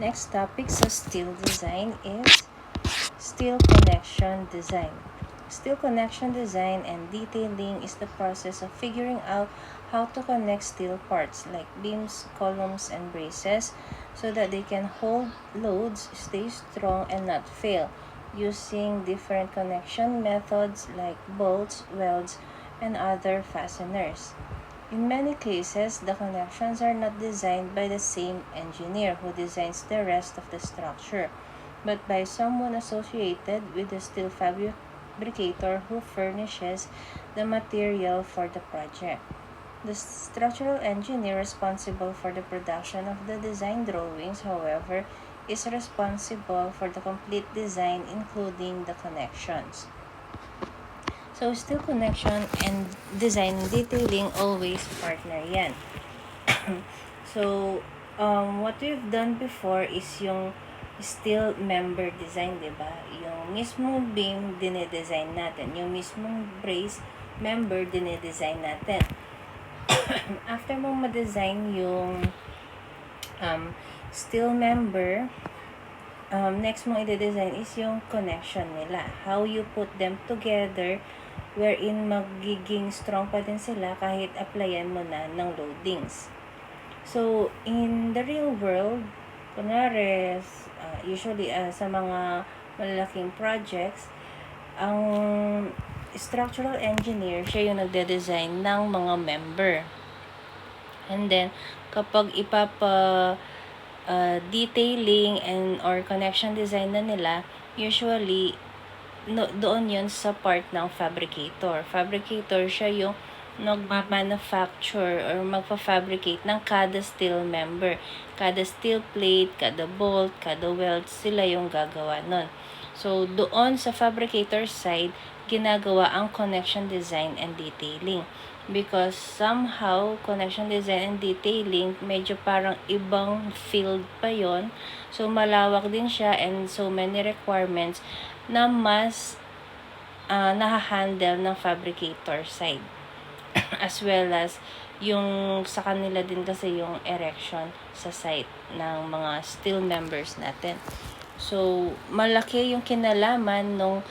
Next topic sa steel design is steel connection design. Steel connection design and detailing is the process of figuring out how to connect steel parts like beams, columns, and braces so that they can hold loads, stay strong, and not fail, using different connection methods like bolts, welds, and other fasteners. In many cases, the connections are not designed by the same engineer who designs the rest of the structure, but by someone associated with the steel fabricator who furnishes the material for the project. The structural engineer responsible for the production of the design drawings, however, is responsible for the complete design including the connections. So, steel connection and design and detailing always partner yan. So, what we've done before is yung steel member design, diba? Yung mismong beam, dinedesign natin. Yung mismong brace member, dinedesign natin. After mong ma-design yung steel member, next mong i-design is yung connection nila. How you put them together wherein magiging strong pa din sila kahit applyan mo na ng loadings. So, in the real world, kunwari, usually sa mga malalaking projects, ang structural engineer, siya yung nagde-design ng mga member. And then, kapag detailing and or connection design na nila, usually, doon yun sa part ng fabricator. Fabricator, siya yung nag-manufacture or magpa-fabricate ng kada steel member. Kada steel plate, kada bolt, kada weld, sila yung gagawa nun. So, doon sa fabricator side, ginagawa ang connection design and detailing. Because somehow, connection design and detailing, medyo parang ibang field pa yon. So, malawak din siya and so many requirements na mas nahahandle ng fabricator side. As well as yung sa kanila din kasi yung erection sa site ng mga steel members natin. So, malaki yung kinalaman nung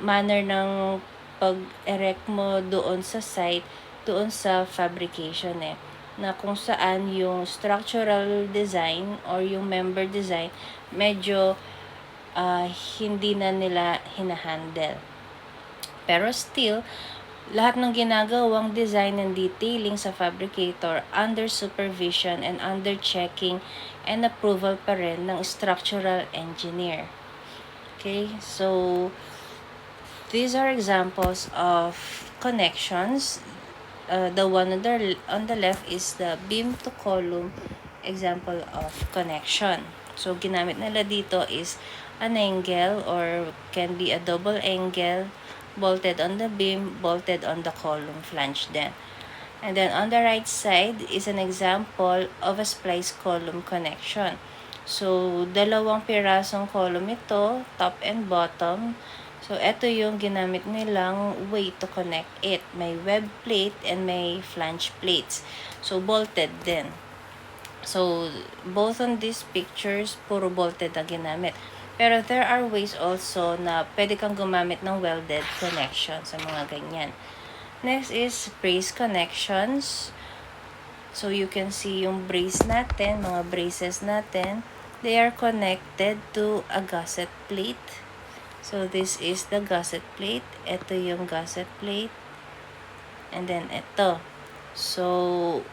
manner ng pag-erect mo doon sa site, doon sa fabrication na kung saan yung structural design or yung member design medyo hindi na nila hinahandle. Pero still, lahat ng ginagawang design and detailing sa fabricator under supervision and under checking and approval pa rin ng structural engineer. Okay, so these are examples of connections. The one on the left is the beam to column example of connection. So, ginamit nila dito is an angle or can be a double angle bolted on the beam, bolted on the column flange then. And then on the right side is an example of a splice column connection. So, dalawang pirasong column ito, top and bottom. So, ito yung ginamit nilang way to connect it. May web plate and may flange plates. So, bolted din. So, both on these pictures, puro bolted na ginamit. Pero there are ways also na pwede kang gumamit ng welded connection sa mga ganyan. Next is brace connections. So, you can see yung brace natin, mga braces natin. They are connected to a gusset plate. So, this is the gusset plate. Ito yung gusset plate. And then, ito. So,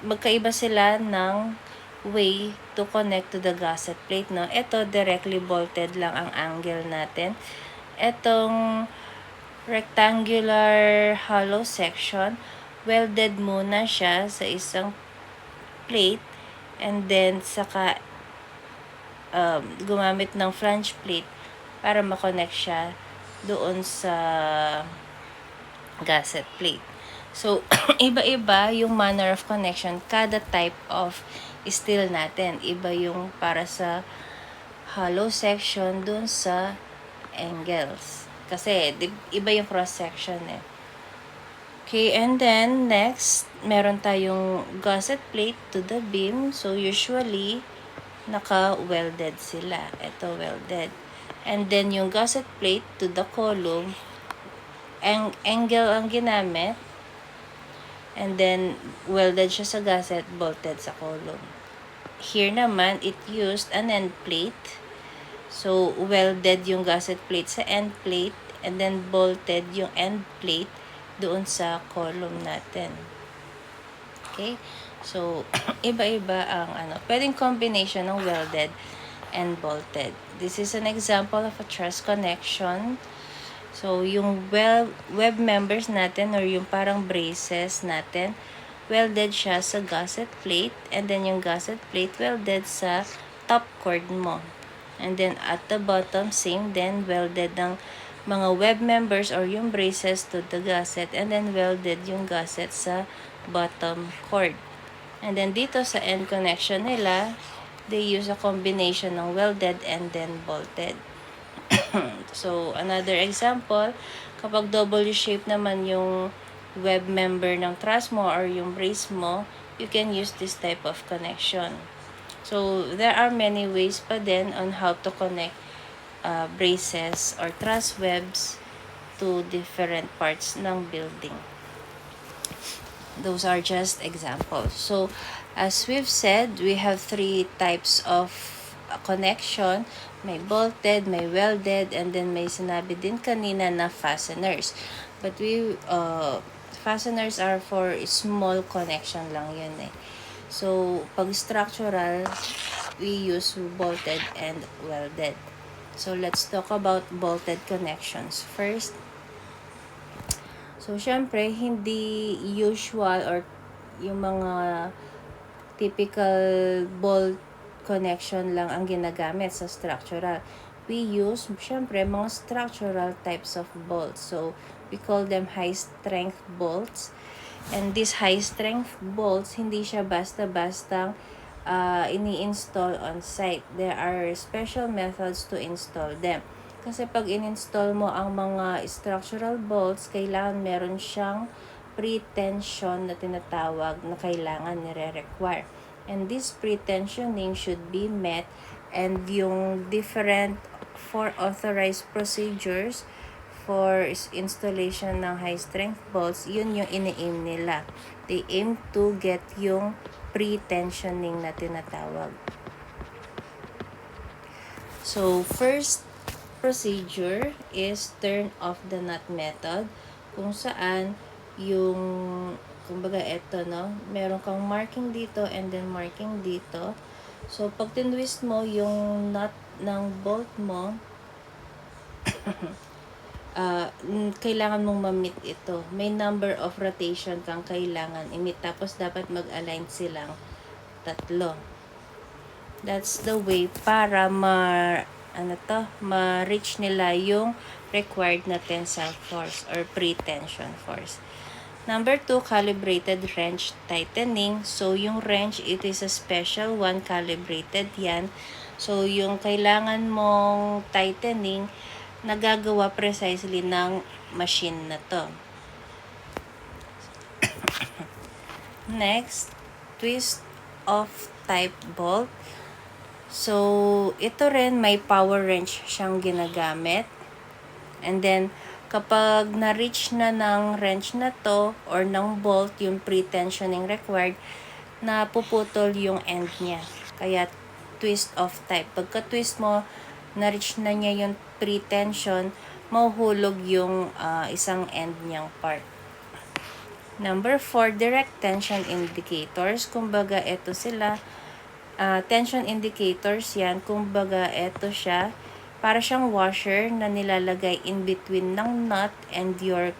magkaiba sila ng way to connect to the gusset plate, no? Ito, directly bolted lang ang angle natin. Itong rectangular hollow section, welded muna siya sa isang plate and then saka gumamit ng flange plate para makonect siya doon sa gusset plate. So, iba-iba yung manner of connection, kada type of steel natin. Iba yung para sa hollow section dun sa angles. Kasi, iba yung cross-section Okay, and then, next, meron tayong gusset plate to the beam. So, usually, naka-welded sila. Ito, welded. And then, yung gusset plate to the column, angle ang ginamit. And then, welded siya sa gusset, bolted sa column. Here naman, it used an end plate. So, welded yung gusset plate sa end plate. And then, bolted yung end plate doon sa column natin. Okay? So, iba-iba ang pwedeng combination ng welded and bolted. This is an example of a truss connection. So, yung web members natin or yung parang braces natin, welded siya sa gusset plate, and then yung gusset plate welded sa top cord mo. And then at the bottom, same then, welded ng mga web members or yung braces to the gusset, and then welded yung gusset sa bottom cord. And then dito sa end connection nila, they use a combination ng welded and then bolted. So, another example, kapag W shape naman yung web member ng truss mo or yung brace mo, you can use this type of connection. So, there are many ways pa din on how to connect braces or truss webs to different parts ng building. Those are just examples. So, as we've said, we have 3 types of connection. May bolted, may welded, and then may sinabi din kanina na fasteners. But fasteners are for small connection lang yun eh. So, pag structural, we use bolted and welded. So, let's talk about bolted connections first. So, syempre, hindi usual or yung mga typical bolt connection lang ang ginagamit sa structural. We use, syempre, mga structural types of bolts. So, we call them high-strength bolts. And these high-strength bolts, hindi siya basta-bastang ini-install on site. There are special methods to install them. Kasi pag in-install mo ang mga structural bolts, kailangan meron siyang pre-tension na tinatawag na kailangan nire-require. And this pre-tensioning should be met, and yung different for authorized procedures for installation ng high-strength bolts, yun yung ini-aim nila. They aim to get yung pre-tensioning na tinatawag. So, first procedure is turn off the nut method, kung saan yung, kumbaga eto, no? Meron kang marking dito and then marking dito. So, pag tinwist mo yung nut ng bolt mo, kailangan mong ma-meet ito. May number of rotation kang kailangan i-meet. Tapos, dapat mag-align silang tatlo. That's the way para ma-reach nila yung required na tensile force or pre-tension force. Number 2, calibrated wrench tightening. So, yung wrench, it is a special one, calibrated yan. So, yung kailangan mong tightening, nagagawa precisely ng machine na to. Next, twist off type bolt. So, ito rin may power wrench siyang ginagamit. And then, kapag na-reach na ng wrench na to or ng bolt, yung pre-tensioning required, napuputol yung end niya. Kaya, twist off type. Pagka-twist mo, na-reach na niya yung pre-tension, mahuhulog yung isang end niyang part. Number 4, direct tension indicators. Kumbaga, ito sila. Tension indicators yan. Kumbaga, ito siya. Para siyang washer na nilalagay in between ng nut and your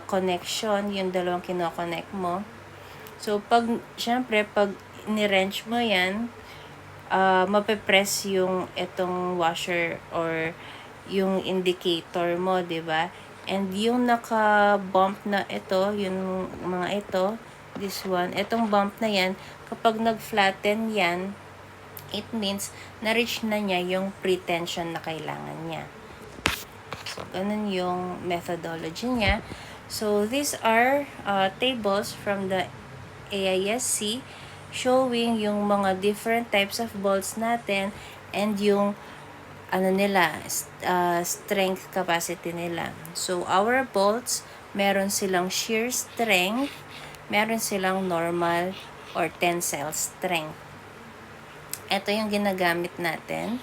connection. Yung dalawang kinoconnect mo. So, syempre, pag ni-wrench mo yan, mape-press yung itong washer or yung indicator mo, 'di ba? And yung naka-bump na ito, yung mga ito, this one, itong bump na yan, kapag nag-flatten yan, it means na-reach na niya yung pre-tension na kailangan niya. So, ganun yung methodology niya. So, these are tables from the AISC. showing yung mga different types of bolts natin and yung strength capacity nila. So, our bolts, meron silang shear strength, meron silang normal or tensile strength. Ito yung ginagamit natin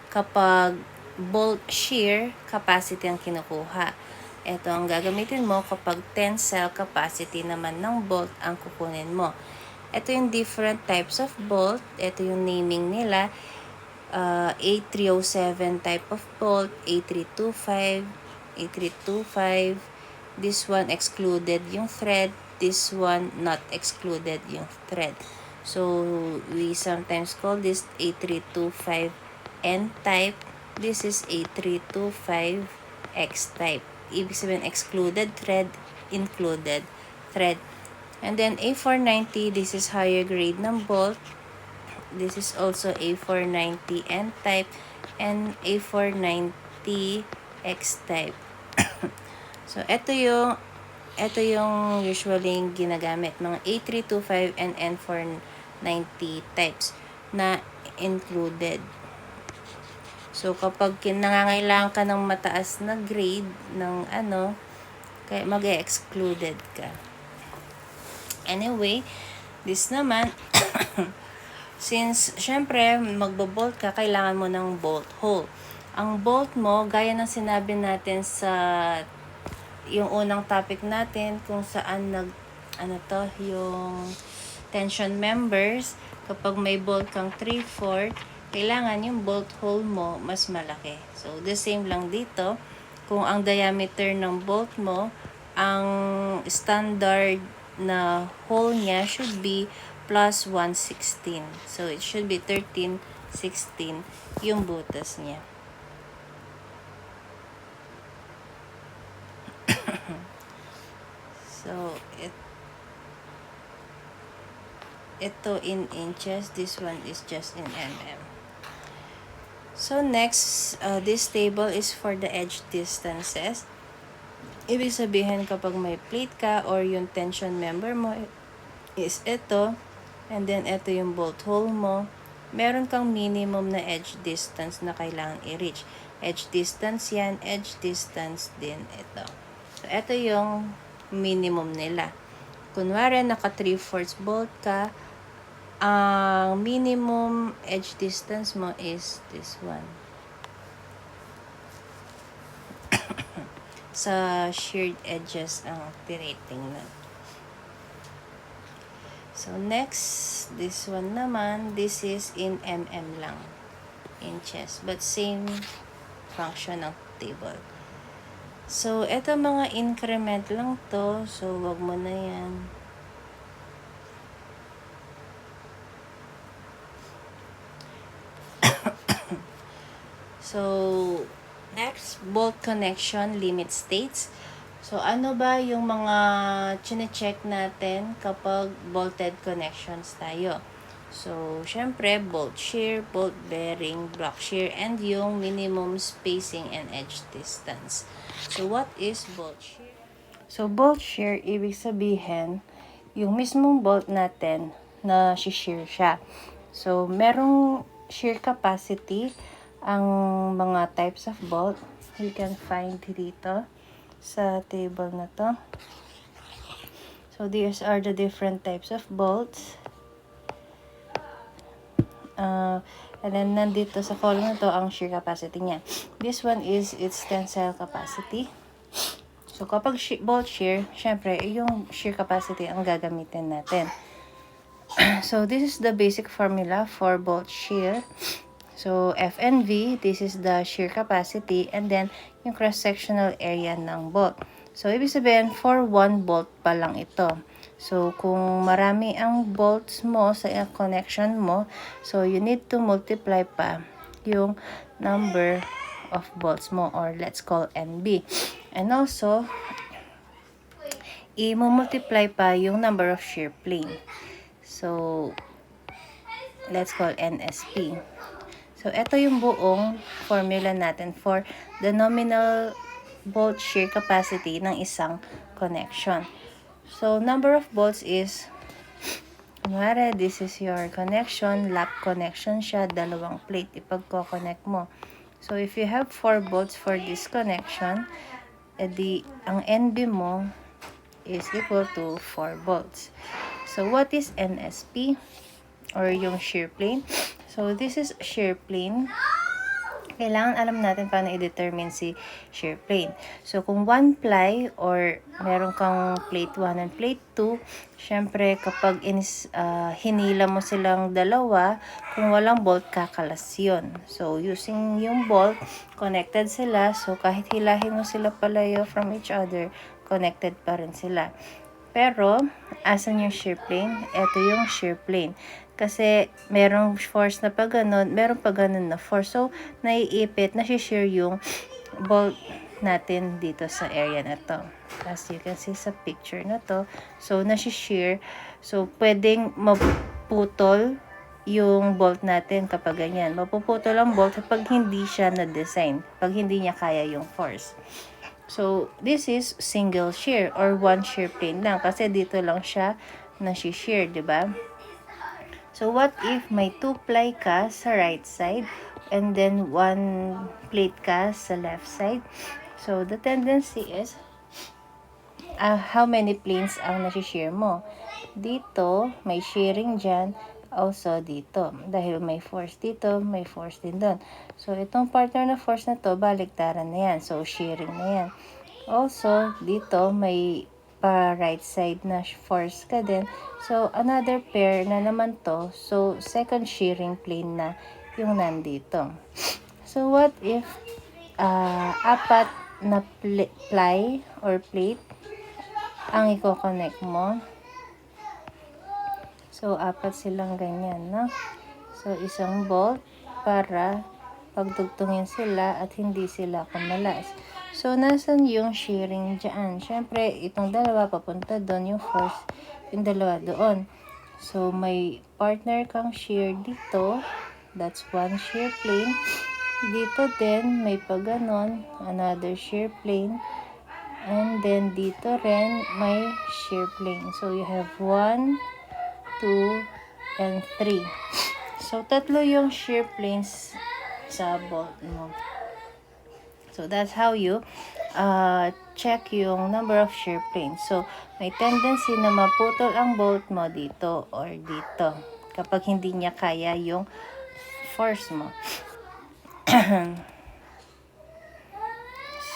kapag bolt shear capacity ang kinukuha. Ito ang gagamitin mo kapag tensile capacity naman ng bolt ang kukunin mo. Ito yung different types of bolt. Ito yung naming nila. A307 type of bolt, A325, A325. This one excluded yung thread. This one not excluded yung thread. So, we sometimes call this A325N type. This is A325X type. Ibig sabihin, excluded thread, included thread. And then A490, this is higher grade ng bolt. This is also A490N type and A490X type. So, ito yung usually ginagamit, mga A325 and N490 types na included. So, kapag nangangailangan ka ng mataas na grade ng kaya mag-excluded ka. Anyway, this naman, since, syempre, magbo-bolt ka, kailangan mo ng bolt hole. Ang bolt mo, gaya ng sinabi natin sa yung unang topic natin, kung saan yung tension members, kapag may bolt kang 3/4, kailangan yung bolt hole mo mas malaki. So, the same lang dito. Kung ang diameter ng bolt mo, ang standard na hole niya should be plus 1/16. So, it should be 13/16 yung butas niya. So, ito in inches. This one is just in mm. So, next, this table is for the edge distances. Ibig sabihin, kapag may plate ka or yung tension member mo is ito, and then ito yung bolt hole mo, meron kang minimum na edge distance na kailangan i-reach. Edge distance yan, edge distance din ito. So, ito yung minimum nila. Kunwari, naka 3/4 bolt ka, ang minimum edge distance mo is this one. Sa sheared edges ang tirating na. So, next, this one naman, this is in mm lang. Inches. But same function ng table. So, eto mga increment lang to. So, wag mo na yan. So, next, bolt connection limit states. So, ano ba yung mga chine-check natin kapag bolted connections tayo? So, syempre, bolt shear, bolt bearing, block shear, and yung minimum spacing and edge distance. So, what is bolt shear? So, bolt shear, ibig sabihin, yung mismong bolt natin na shear siya. So, merong shear capacity ang mga types of bolt. You can find dito sa table na to. So, these are the different types of bolts. And then, nandito sa column na to, ang shear capacity niya. This one is its tensile capacity. So, kapag bolt shear, syempre, yung shear capacity ang gagamitin natin. So, this is the basic formula for bolt shear. So, F and V, this is the shear capacity, and then yung cross-sectional area ng bolt. So, ibig sabihin, for 1 bolt pa lang ito. So, kung marami ang bolts mo sa connection mo, so you need to multiply pa yung number of bolts mo, or let's call NB. And also, i-multiply pa yung number of shear plane. So, let's call NSP. So, ito yung buong formula natin for the nominal bolt shear capacity ng isang connection. So, number of bolts is Kunwari, this is your connection, lap connection siya, dalawang plate, ipagko-connect mo. So, if you have 4 volts for this connection, ang NB mo is equal to 4 volts. So, what is NSP? Or yung shear plane? So, this is shear plane. Kailangan alam natin paano i-determine si shear plane. So, kung 1 ply or meron kang plate 1 and plate 2, syempre kapag hinila mo silang dalawa, kung walang bolt, kakalas yun. So, using yung bolt, connected sila. So, kahit hilahin mo sila palayo from each other, connected pa rin sila. Pero, asan yung shear plane? Ito yung shear plane. Kasi, merong force na pa ganun, meron pa ganun na force. So, naiipit, nasishare yung bolt natin dito sa area na to. As you can see sa picture na to. So, nasishare. So, pwedeng maputol yung bolt natin kapag ganyan. Mapuputol ang bolt kapag hindi siya na-design. Pag hindi niya kaya yung force. So, this is single shear or one shear plane lang. Kasi dito lang siya nasi-shear, di ba? So, what if may 2 ply ka sa right side and then 1 plate ka sa left side? So, the tendency is, how many planes ang nasi-shear mo? Dito, may shearing dyan. Also, dito. Dahil may force dito, may force din doon. So, itong partner na force na to, baliktaran na yan. So, shearing na yan. Also, dito, may right side na force ka din. So, another pair na naman to. So, second shearing plane na yung nandito. So, what if apat na ply or plate ang i-connect mo? So, apat silang ganyan, no? So, isang bolt para pagtugtungin sila at hindi sila kumalas. So, nasan yung shearing dyan? Siyempre, itong dalawa papunta doon, yung force, yung dalawa doon. So, may partner kang shear dito. That's one shear plane. Dito din, may paganon, another shear plane. And then, dito rin, may shear plane. So, you have 1, 2, and 3. So, tatlo yung shear planes sa bolt mo. So, that's how you check yung number of shear planes. So, may tendency na maputol ang bolt mo dito or dito kapag hindi niya kaya yung force mo.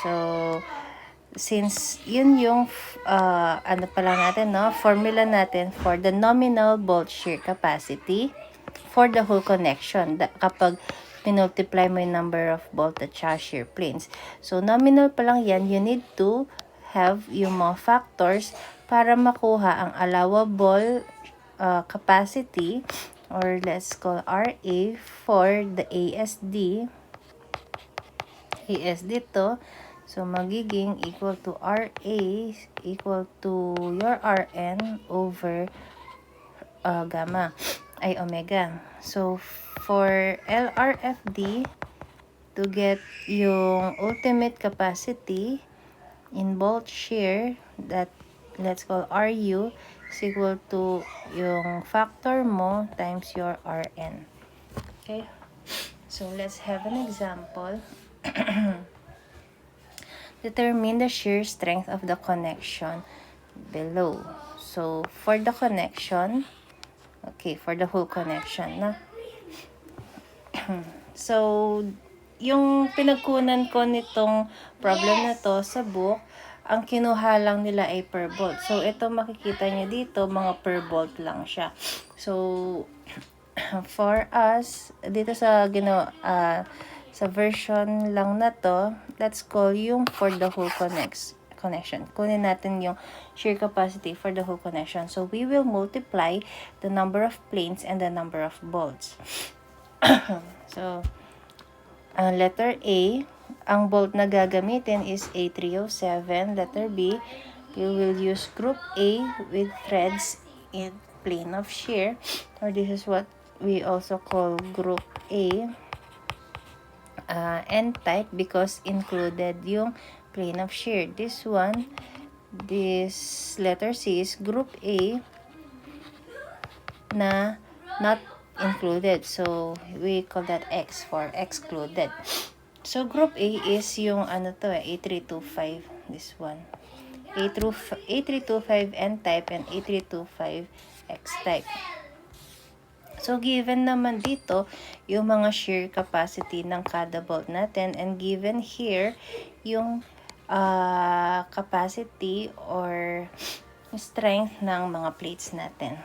So, since yun yung formula natin for the nominal bolt shear capacity for the whole connection. Kapag pinultiply mo yung number of bolt at shear planes. So, nominal pa lang yan, you need to have yung mga factors para makuha ang allowable capacity or let's call RA for the ASD. ASD to. So, magiging equal to RA equal to your RN over omega. So, for LRFD, to get yung ultimate capacity in bolt shear, that let's call RU, is equal to yung factor mo times your RN. Okay? So, let's have an example. Determine the shear strength of the connection below. So, for the connection, for the whole connection na. So, yung pinagkunan ko nitong problem na to sa book, ang kinuha lang nila ay per bolt. So, ito makikita nyo dito, mga per bolt lang siya. So, for us, dito sa sa version lang na to, let's call yung for the whole connection. Kunin natin yung shear capacity for the whole connection. So, we will multiply the number of planes and the number of bolts. So, letter A, ang bolt na gagamitin is A307. Letter B, you will use group A with threads in plane of shear, or this is what we also call group A. N-type because included yung plane of shear. This letter C is group A na not included. So, we call that X for excluded. So, group A is yung ano to A325, this one. A325 N-type and A325 X-type. So, given naman dito yung mga shear capacity ng kada bolt natin, and given here yung capacity or strength ng mga plates natin.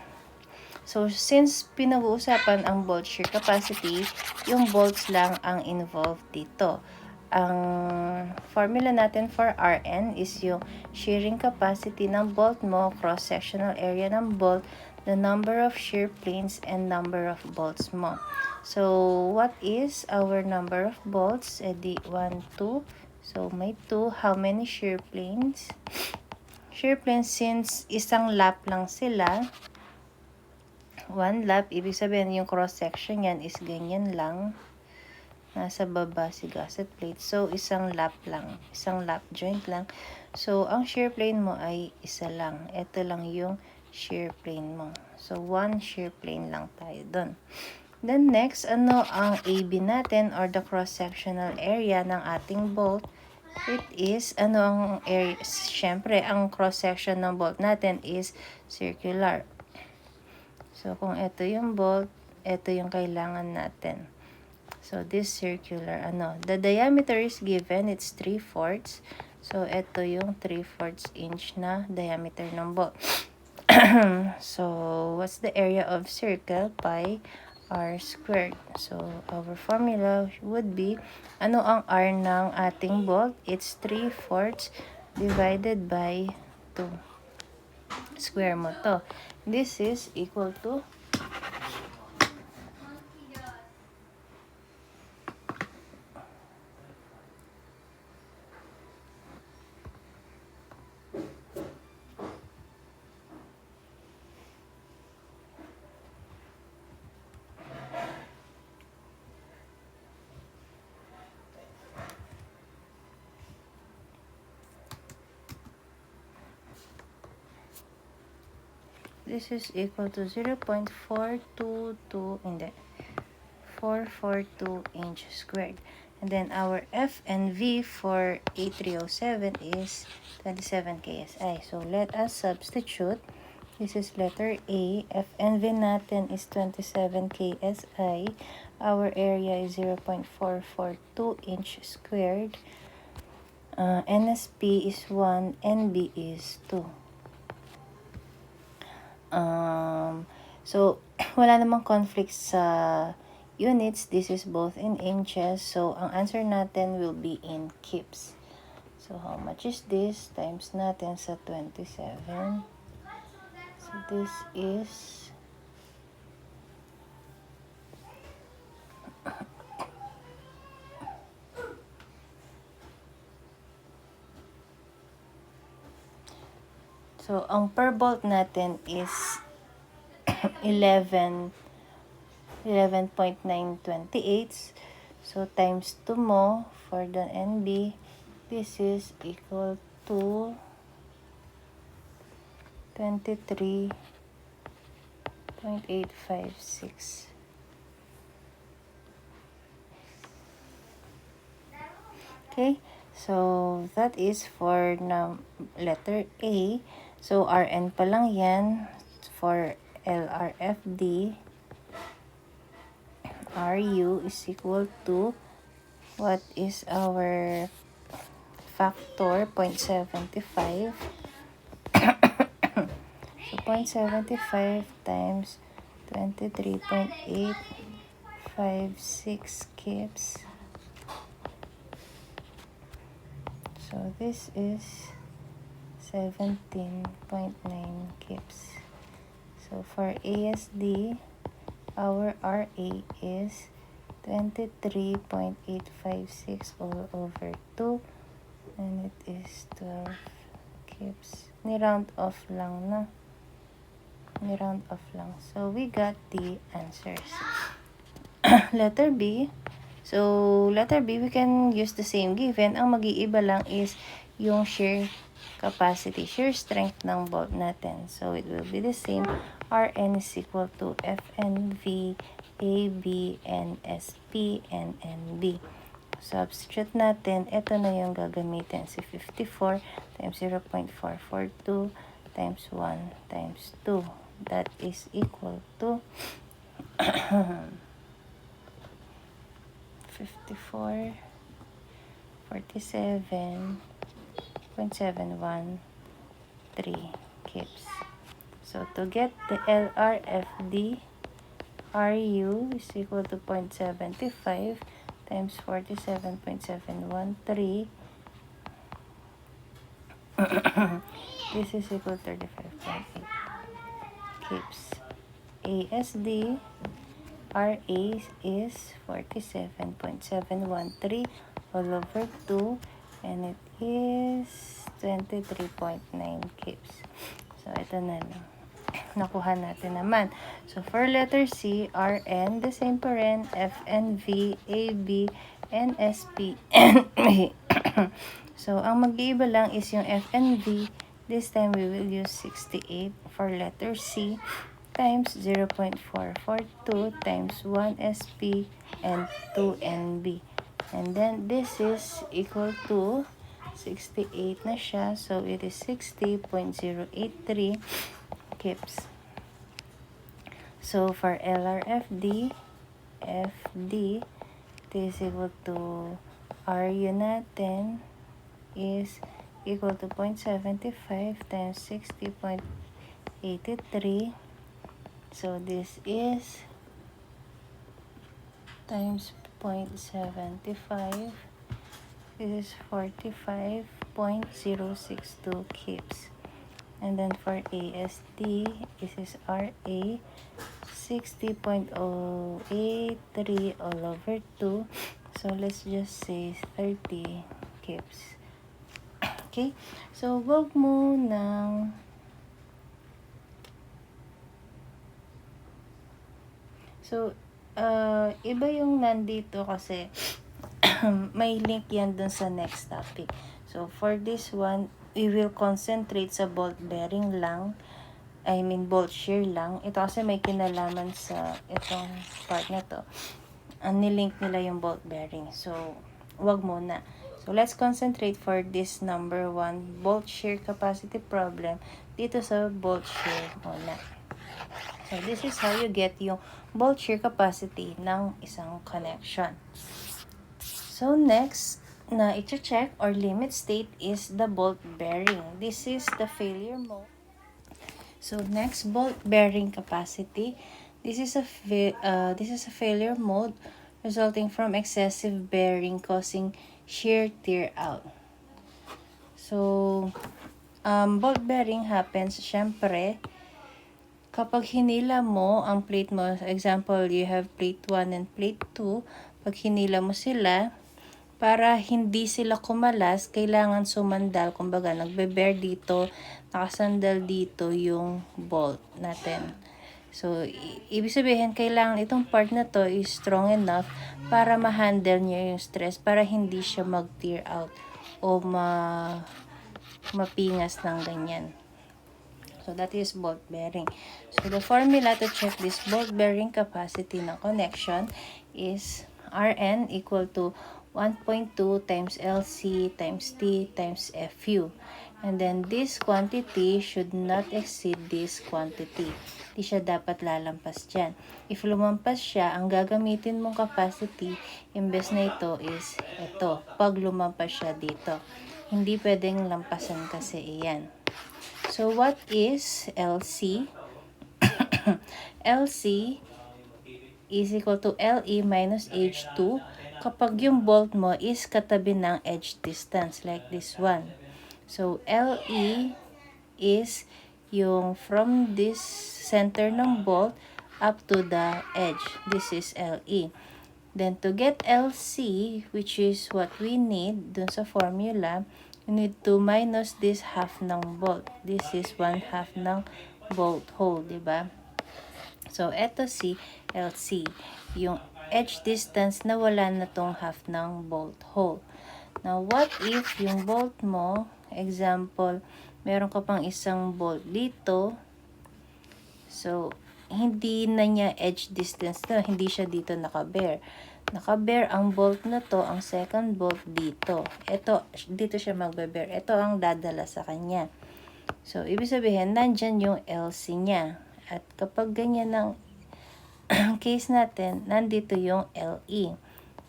So, since pinag-uusapan ang bolt shear capacity, yung bolts lang ang involved dito. Ang formula natin for Rn is yung shearing capacity ng bolt mo, cross-sectional area ng bolt, the number of shear planes, and number of bolts mo. So, what is our number of bolts? Edi 1, 2. So, may 2. How many shear planes? Shear planes, since isang lap lang sila, 1 lap, ibig sabihin yung cross-section yan is ganyan lang. Nasa baba si gusset plate. So, isang lap lang. Isang lap joint lang. So, ang shear plane mo ay isa lang. Ito lang yung shear plane mo. So, 1 shear plane lang tayo dun. Then, next, ano ang AB natin or the cross-sectional area ng ating bolt? It is, ano ang area? Siyempre, ang cross-section ng bolt natin is circular. So, kung ito yung bolt, ito yung kailangan natin. So, this circular, the diameter is given, it's 3/4. So, ito yung 3/4 inch na diameter ng bolt. So, what's the area of circle? Pi r squared. So, our formula would be, ano ang r ng ating bolt? It's 3/4 divided by 2. Square mo to. This is equal to this is equal to 0.422 442 inch squared. And then our F and V for A307 is 27 KSI. So let us substitute. This is letter A. F and V natin is 27 KSI. Our area is 0.442 inch squared. NSP is 1, NB is 2. So, wala namang conflict sa units. This is both in inches. So, ang answer natin will be in kips. So, how much is this? Times natin sa 27. So, this is so, ang per bolt natin is 11.928. So, times 2 mo for the NB. This is equal to 23.856. Okay, so that is for letter A. So, RN pa lang yan. For LRFD, RU is equal to, what is our factor? 0.75. So, 0.75 times 23.856 kips. So, this is 17.9 kips. So, for ASD, our RA is 23.856 all over 2. And it is 12 kips. Ni-round off lang na. Ni-round off lang. So, we got the answers. Letter B. So, letter B, we can use the same given. Ang mag-iiba lang is yung shear capacity, shear strength ng bolt natin. So, it will be the same. Rn is equal to FNV, AB, NSP, and NB. Substitute natin, ito na yung gagamitin. Si 54 times 0.442 times 1 times 2. That is equal to 54, 47.713 kips. So, to get the LRFD, RU is equal to 0.75 times 47.713. This is equal to 35.8 kips. ASD, RA is 47.713 all over 2, and it is 23.9 kips. So, ito na lang. Nakuha natin naman. So, for letter C, RN, the same pa rin, FNV, AB, NSP, NA. So, ang mag-iiba lang is yung FNV. This time, we will use 68 for letter C times 0.442 times 1 SP and 2 NB. And then, this is equal to 68 na siya. So, it is 60.083 kips. So, for LRFD, FD, this is equal to RU natin is equal to 0.75 times 60.83. So, this is times 0.75. This is 45.062 kips. And then for ASD, this is RA, 60.083 all over 2. So, let's just say 30 kips. Okay? So, wag mo ng iba yung nandito kasi may link yan dun sa next topic. So, for this one, we will concentrate sa bolt bearing lang. Bolt shear lang. Ito kasi may kinalaman sa itong part na to. Nilink nila yung bolt bearing. So, wag muna. So, let's concentrate for this number 1 bolt shear capacity problem dito sa bolt shear muna. So, this is how you get yung bolt shear capacity ng isang connection. So, next na i-check or limit state is the bolt bearing. This is the failure mode. So, next, bolt bearing capacity. This is a failure mode resulting from excessive bearing causing shear tear out. So, bolt bearing happens, syempre, kapag hinila mo ang plate mo, example, you have plate 1 and plate 2, pag hinila mo sila, para hindi sila kumalas, kailangan sumandal, kumbaga, nagbe-bear dito, nakasandal dito yung bolt natin. So, ibig sabihin, kailangan itong part na to is strong enough para ma-handle niya yung stress, para hindi siya mag-tear out o mapingas ng ganyan. So, that is bolt bearing. So, the formula to check this bolt bearing capacity ng connection is Rn equal to 1.2 times LC times T times FU. And then, this quantity should not exceed this quantity. Di siya dapat lalampas dyan. If lumampas siya, ang gagamitin mong capacity, imbes na ito is ito. Pag lumampas siya dito. Hindi pwedeng lampasan kasi iyan. So, what is LC? LC is equal to LE minus H2 kapag yung bolt mo is katabi ng edge distance like this one. So, LE is yung from this center ng bolt up to the edge. This is LE. Then, to get LC, which is what we need dun sa formula, you need to minus this half ng bolt. This is 1/2 ng bolt hole, diba? So, eto si LC. Yung edge distance na wala na tong half ng bolt hole. Now, what if yung bolt mo, example, meron ka pang isang bolt dito. So, hindi na niya edge distance to. Hindi siya dito naka-bear. Naka-bear ang bolt na to, ang second bolt dito. Ito, dito siya magbe-bear. Ito ang dadala sa kanya. So, ibig sabihin, nandyan yung LC niya. At kapag ganyan ang case natin, nandito yung LE.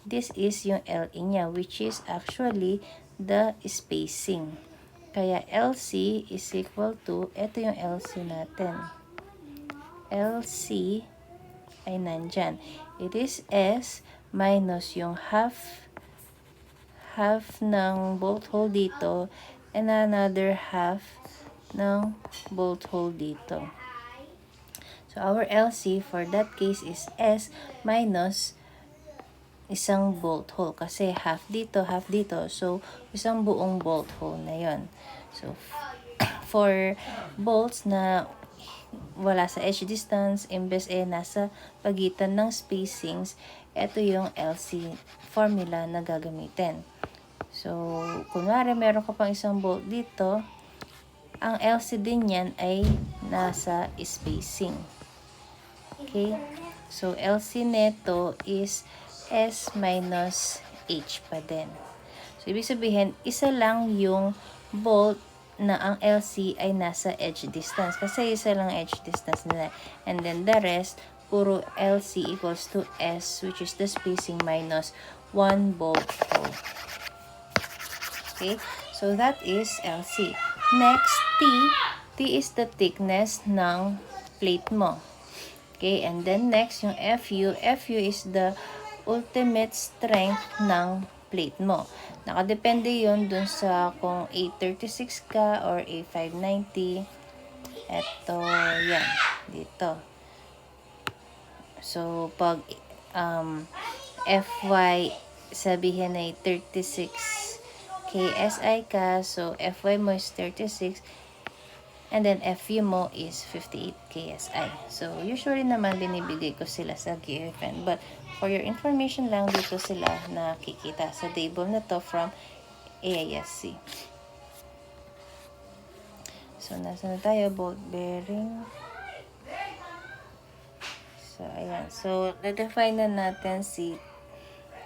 This is yung LE niya, which is actually the spacing. Kaya LC is equal to, ito yung LC natin. LC ay nandyan. It is S minus yung half ng bolt hole dito and another half ng bolt hole dito. So, our LC for that case is S minus isang bolt hole. Kasi half dito, half dito. So, isang buong bolt hole na yon. So, for bolts na wala sa edge distance, imbes nasa pagitan ng spacings, ito yung LC formula na gagamitin. So, kunwari meron ka pang isang bolt dito, ang LC din yan ay nasa spacing. Okay? So, LC neto is S minus H pa din. So, ibig sabihin, isa lang yung bolt na ang LC ay nasa edge distance. Kasi isa lang edge distance nila. And then the rest, puro LC equals to S, which is the spacing minus 1 bolt hole. Okay? So, that is LC. Next, T is the thickness ng plate mo. Okay? And then next, yung FU. FU is the ultimate strength ng plate mo. Nakadepende yun dun sa kung A36 ka or A590. Ito, yan. Dito. So, pag FY, sabihin ay 36 KSI ka. So, FY mo is 36. And then, FU mo is 58 KSI. So, usually naman binibigay ko sila sa GFN. But, for your information lang, dito sila nakikita sa table na to from AISC. So, nasa na tayo? Bolt bearing. So, ayan. So, na-define na natin si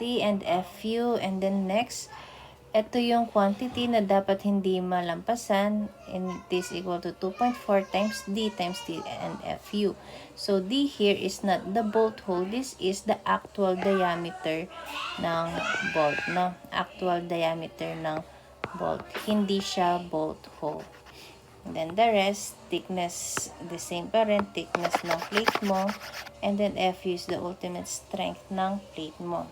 T and FU. And then, next, ito yung quantity na dapat hindi malampasan, and it is equal to 2.4 times D times T and FU. So, D here is not the bolt hole. This is the actual diameter ng bolt, no? Actual diameter ng bolt. Hindi siya bolt hole. And then the rest, thickness, the same pa rin, thickness ng plate mo. And then FU is the ultimate strength ng plate mo.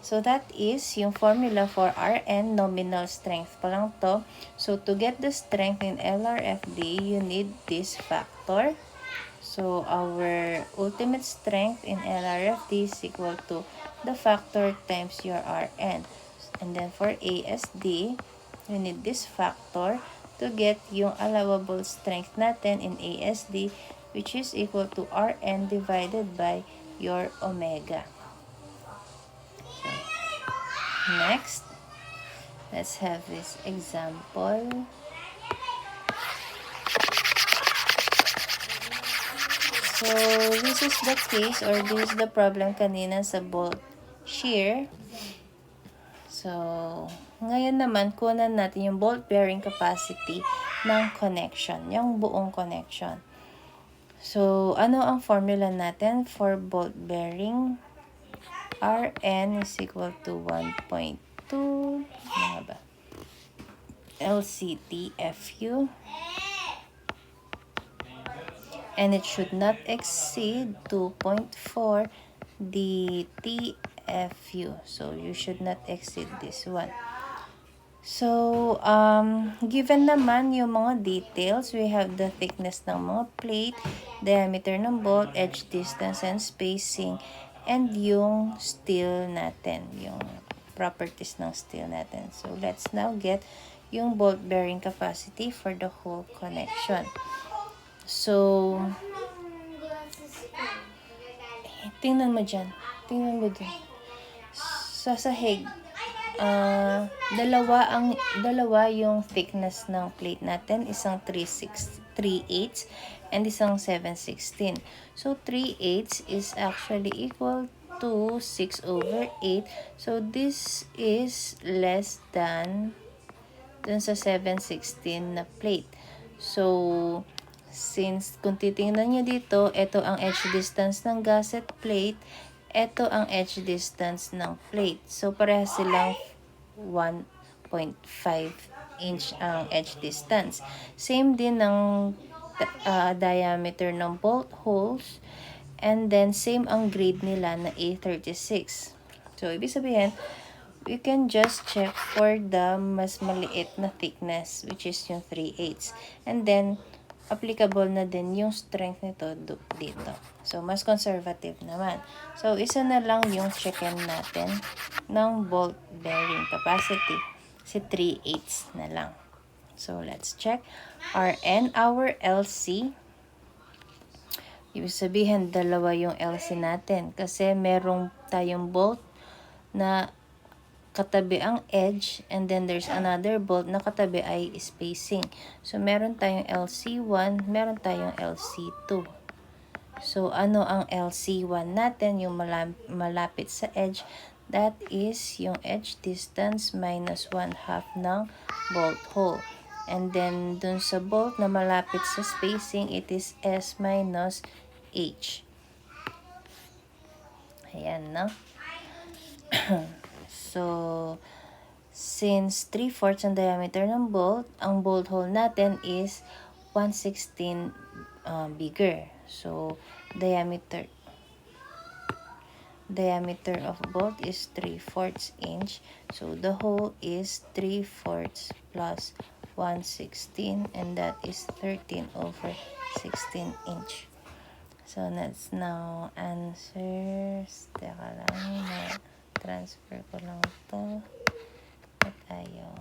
So, that is yung formula for Rn, nominal strength pa lang to. So, to get the strength in LRFD, you need this factor. So, our ultimate strength in LRFD is equal to the factor times your Rn. And then, for ASD, you need this factor to get yung allowable strength natin in ASD, which is equal to Rn divided by your omega. Next, let's have this example. So, this is the case or this is the problem kanina sa bolt shear. So, ngayon naman, kunan natin yung bolt bearing capacity ng connection, yung buong connection. So, ano ang formula natin for bolt bearing? Rn is equal to 1.2 mga ba? LCTFU, and it should not exceed 2.4 DTFU. So, you should not exceed this one. So, given naman yung mga details, we have the thickness ng mga plate, diameter ng bolt, edge distance and spacing, and yung steel natin, yung properties ng steel natin. So, let's now get yung bolt bearing capacity for the whole connection. So, tingnan mo dyan. Tingnan mo dun. Sa sahig, dalawa yung thickness ng plate natin. Isang 3/8 and isang 7/16. So, 3/8 is actually equal to 6/8. So, this is less than dun sa 7/16 na plate. So, since kung titingnan nyo dito, ito ang edge distance ng gusset plate, ito ang edge distance ng plate. So, parehas silang 1.5 inch ang edge distance. Same din ng diameter ng bolt holes, and then same ang grade nila na A36. So, ibig sabihin, we can just check for the mas maliit na thickness, which is yung 3/8. And then, applicable na din yung strength nito dito. So, mas conservative naman. So, isa na lang yung check-in natin ng bolt bearing capacity. Si 3/8 na lang. So, let's check. Rn, our LC. Ibig sabihin, dalawa yung LC natin. Kasi merong tayong bolt na katabi ang edge, and then there's another bolt na katabi ay spacing. So, meron tayong LC1, meron tayong LC2. So, ano ang LC1 natin? Yung malapit sa edge. That is yung edge distance minus 1/2 ng bolt hole. And then, dun sa bolt na malapit sa spacing, it is S minus H. Ayan, no? So, since 3/4 ang diameter ng bolt, ang bolt hole natin is 1/16 bigger. So, diameter of bolt is 3/4 inch. So, the hole is 3/4 plus 1/16, and that is 13/16 inch. So, let's now answers. Teka lang, transfer ko lang to. At ayaw.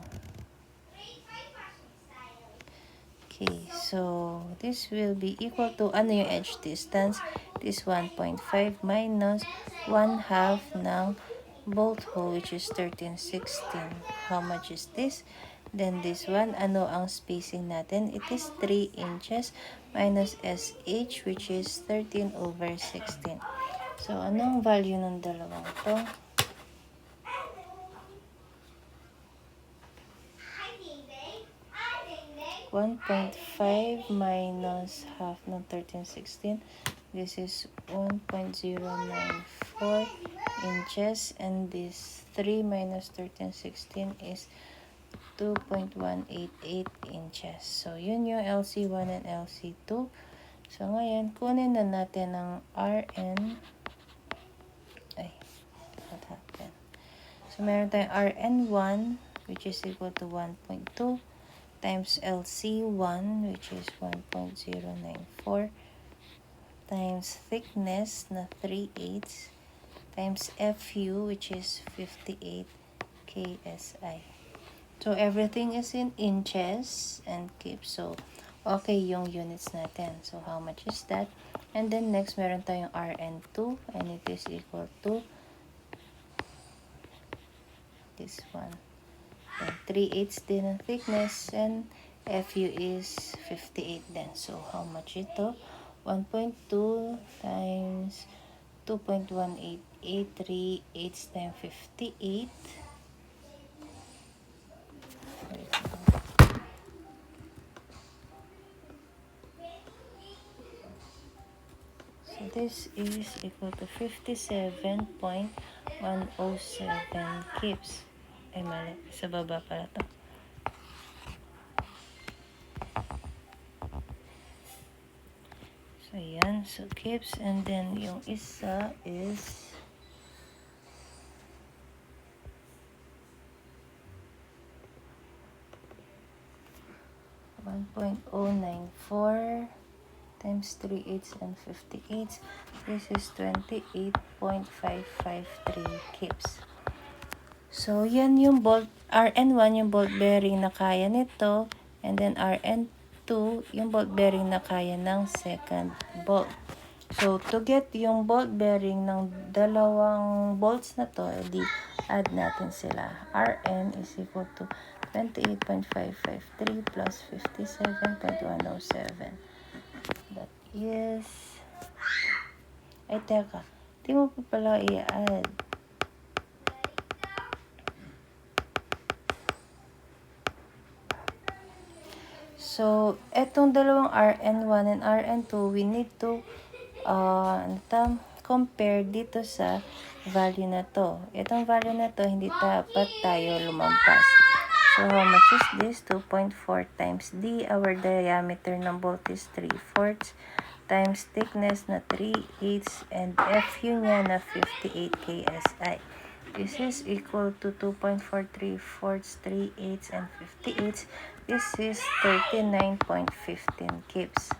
Okay, so this will be equal to, ano yung edge distance? This 1.5 minus 1/2 ng bolt hole, which is 13/16. How much is this? Then this one, ano ang spacing natin? It is 3 inches minus SH, which is 13/16. So, anong value ng dalawang to? 1.5 minus half ng 13/16. This is 1.094 inches, and this 3 minus 13/16 is 2.188 inches. So, yun yung LC1 and LC2. So, ngayon, kunin na natin ang RN. Ay, what happened? So, meron tayong RN1, which is equal to 1.2 times LC1, which is 1.094 times thickness na 3/8 times FU, which is 58 KSI. So, everything is in inches and kips. So, okay yung units natin. So, how much is that? And then, next, meron tayong RN2, and it is equal to this one. Then, 3/8 din ang thickness, and FU is 58 din. So, how much ito? 1.2 times 2.188, 3/8 times 58. So, this is equal to 57.107 kips. Ay, mali. Sa baba pala to. So, yan. So, kips. And then, yung isa is 1.094 times 3/8 and 58. This is 28.553 kips. So, yan yung bolt. RN1, yung bolt bearing na kaya nito. And then, RN2, yung bolt bearing na kaya ng second bolt. So, to get yung bolt bearing ng dalawang bolts na to, edi add natin sila. Rn is equal to 28.553 plus 57.107. That is... Ay, teka. Di mo pa pala i-add. So, etong dalawang Rn1 and Rn2, we need to compare dito sa value na to. Itong value na to, hindi dapat tayo lumampas. So, how much is this? 2.4 times D. Our diameter ng bolt is 3/4 times thickness na 3/8 and FU niya na 58 KSI. This is equal to 2.4, 3/4, 3/8, and 58. This is 39.15 kips.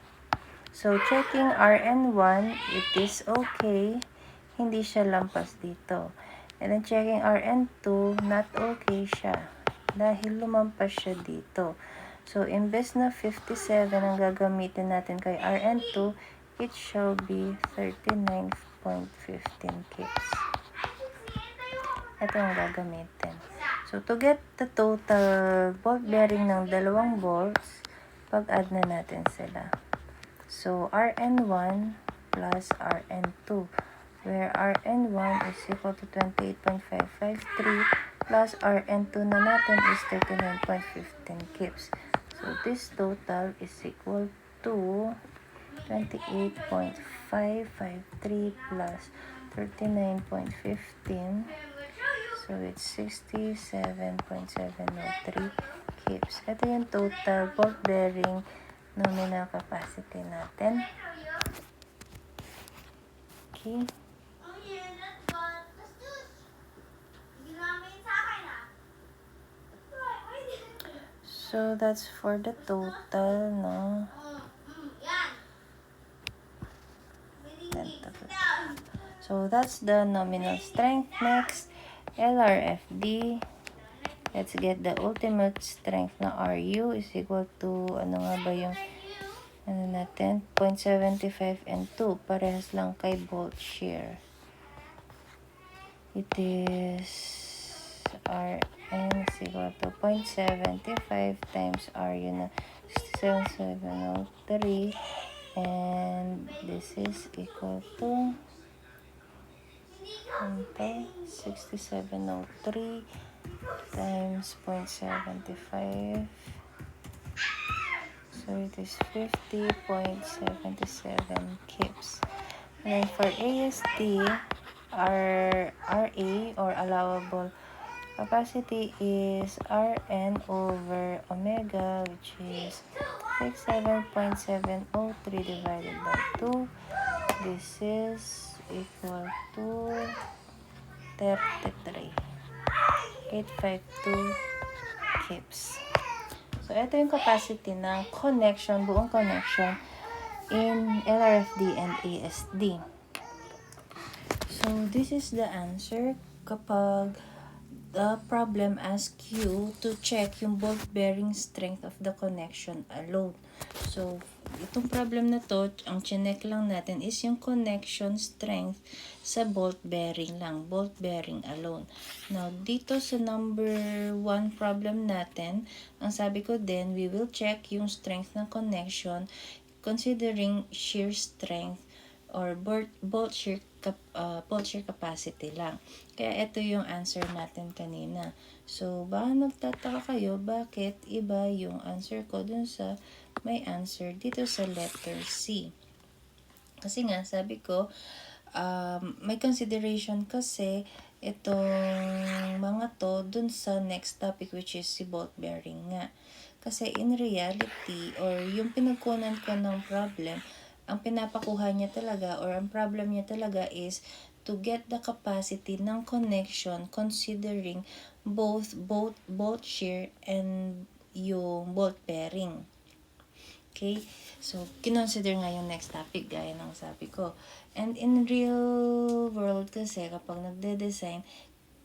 So, checking Rn1, it is okay. Hindi siya lampas dito. And then, checking Rn2, not okay siya. Dahil lumampas siya dito. So, imbes na 57 ang gagamitin natin kay Rn2, it shall be 39.15 kips. Ito ang gagamitin. So, to get the total bolt bearing ng dalawang bolts, pag-add na natin sila. So, Rn1 plus Rn2, where Rn1 is equal to 28.553 plus Rn2 na natin is 39.15 kips. So, this total is equal to 28.553 plus 39.15. So, it's 67.703 kips. Ito yung total bolt bearing nominal capacity natin. Okay. So, that's for the total, no? So, that's the nominal strength. Next, LRFD. Let's get the ultimate strength na RU is equal to, ano nga ba yung, ano natin, 0.75 and 2. Parehas lang kay bolt shear. It is Rn is equal to 0.75 times RU na 67.703. And this is equal to 6703 times 0.75. So it is 50.77 kips. And then for AST, our RA or allowable capacity is Rn over omega, which is 67.703 divided by 2. This is equal to 33.852 kips. So, ito yung capacity ng connection, buong connection in LRFD and ASD. So, this is the answer kapag the problem asks you to check yung bolt bearing strength of the connection alone. So, itong problem na to, ang chinek lang natin is yung connection strength sa bolt bearing lang, bolt bearing alone. Now, dito sa number 1 problem natin, ang sabi ko din, we will check yung strength ng connection considering shear strength or bolt shear capacity lang. Kaya ito yung answer natin kanina. So, baka nagtataka kayo bakit iba yung answer ko dun sa may answer dito sa letter C. Kasi nga, sabi ko, may consideration kasi itong mga to dun sa next topic which is si bolt bearing nga. Kasi in reality, or yung pinagkunan ko ng problem, ang pinapakuha niya talaga or ang problem niya talaga is to get the capacity ng connection considering both bolt shear and yung bolt bearing. Okay? So, kinonsider nga yung next topic gaya ng sabi ko. And in real world kasi kapag nagde-design,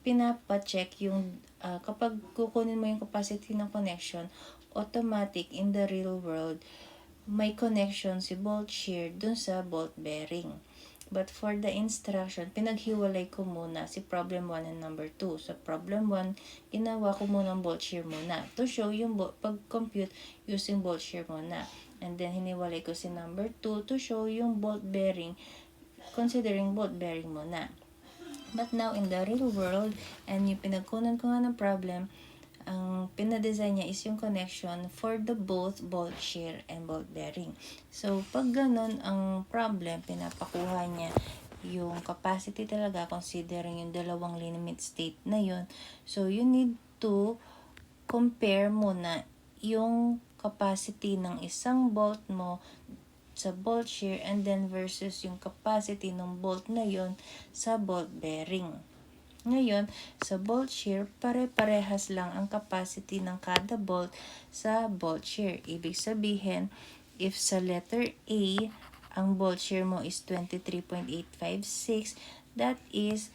pinapacheck yung kapag kukunin mo yung capacity ng connection, automatic in the real world, may connection si bolt shear dun sa bolt bearing. But for the instruction, pinaghiwalay ko muna si problem 1 and number 2. Sa problem 1, ginawa ko muna bolt shear muna to show yung pag-compute using bolt shear muna. And then, hiniwalay ko si number 2 to show yung bolt bearing, considering bolt bearing muna. But now, in the real world, and yung pinagkunan ko nga ng problem, ang pinadesign niya is yung connection for the both bolt shear and bolt bearing. So, pag ganun ang problem, pinapakuha niya yung capacity talaga considering yung dalawang limit state na yun. So, you need to compare muna yung capacity ng isang bolt mo sa bolt shear and then versus yung capacity ng bolt na yon sa bolt bearing. Ngayon, sa bolt shear, pare-parehas lang ang capacity ng kada bolt sa bolt shear. Ibig sabihin, if sa letter A, ang bolt shear mo is 23.856, that is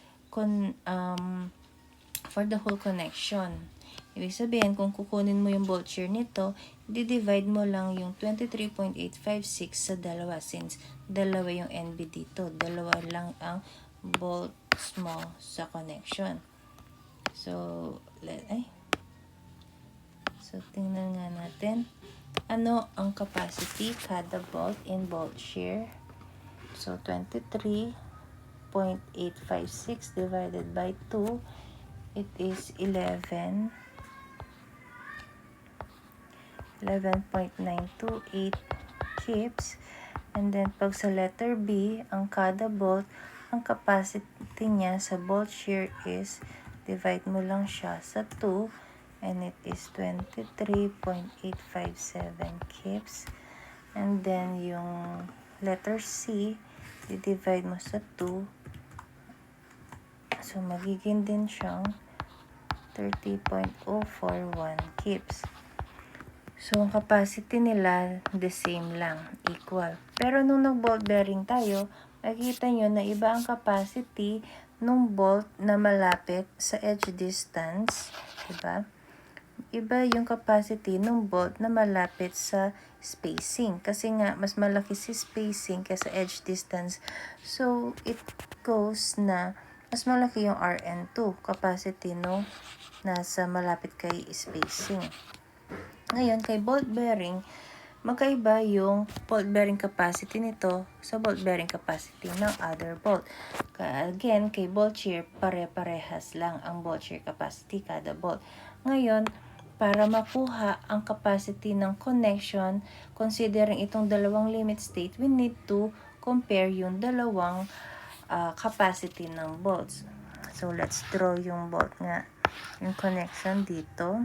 for the whole connection. Ibig sabihin, kung kukunin mo yung bolt shear nito, di-divide mo lang yung 23.856 sa dalawa since dalawa yung NB dito. Dalawa lang ang bolts mo sa connection. So, tingnan nga natin. Ano ang capacity kada bolt in bolt shear? So, 23.856 divided by 2, it is 11.928 kips. And then, pag sa letter B, ang kada bolt, ang capacity niya sa bolt shear is, divide mo lang siya sa 2, and it is 23.857 kips. And then, yung letter C, i-divide mo sa 2, so magiging din siyang 30.041 kips. So, ang capacity nila, the same lang, equal. Pero nung nag-bolt bearing tayo, makikita nyo na iba ang capacity nung bolt na malapit sa edge distance, diba? Iba yung capacity nung bolt na malapit sa spacing. Kasi nga, mas malaki si spacing kaysa edge distance. So, it goes na mas malaki yung RN2, capacity nung nasa malapit kay spacing. Ngayon, kay bolt bearing, magkaiba yung bolt bearing capacity nito sa bolt bearing capacity ng other bolt. Again, kay bolt shear, pare-parehas lang ang bolt shear capacity kada bolt. Ngayon, para makuha ang capacity ng connection, considering itong dalawang limit state, we need to compare yung dalawang capacity ng bolts. So, let's draw yung bolt nga, yung connection dito.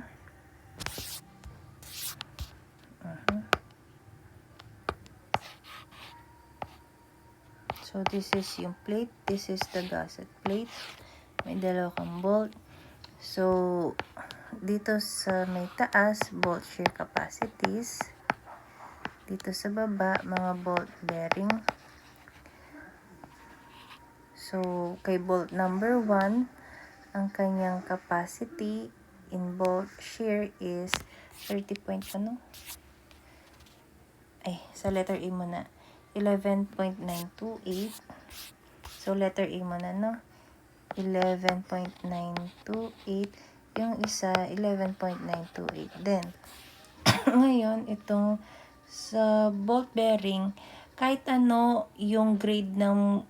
So, this is yung plate. This is the gusset plate. May dalawa kang bolt. So, dito sa may taas, bolt shear capacities. Dito sa baba, mga bolt bearing. So, kay bolt number 1, ang kanyang capacity in bolt shear is 30 point ano? Sa letter A muna. 11.928. So, letter A muna, no? 11.928. Yung isa, 11.928 din. Ngayon, itong sa bolt bearing, kahit ano yung grade ng,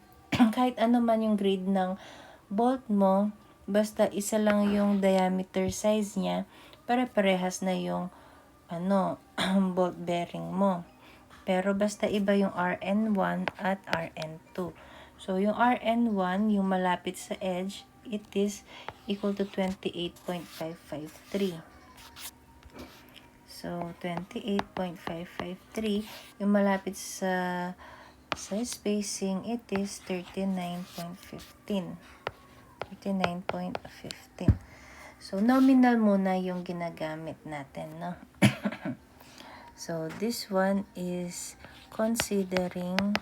kahit ano man yung grade ng bolt mo, basta isa lang yung diameter size niya, pare-parehas na yung bolt bearing mo. Pero basta iba yung RN1 at RN2. So, yung RN1, yung malapit sa edge, it is equal to 28.553. So, 28.553. Yung malapit sa spacing, it is 39.15. 39.15. So, nominal muna yung ginagamit natin, no? So, this one is considering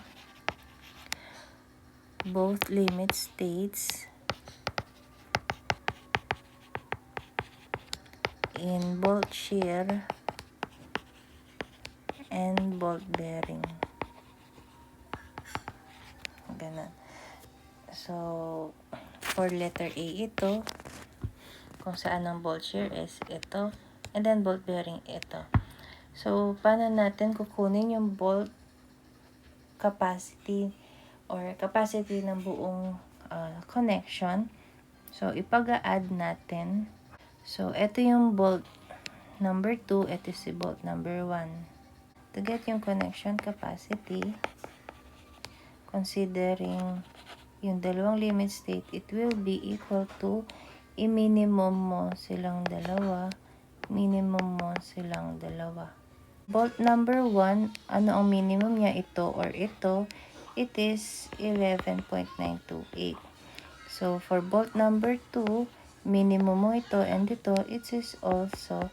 both limit states in bolt shear and bolt bearing. Ganun. So, for letter A ito, kung saan ang bolt shear is ito, and then bolt bearing ito. So, paano natin kukunin yung volt capacity or capacity ng buong connection? So, ipag-a-add natin. So, ito yung volt number 2, ito si volt number 1. To get yung connection capacity, considering yung dalawang limit state, it will be equal to i-minimum mo silang dalawa, minimum mo silang dalawa. Volt number 1, ano ang minimum niya? Ito or ito, it is 11.928. So, for volt number 2, minimum mo ito and ito, it is also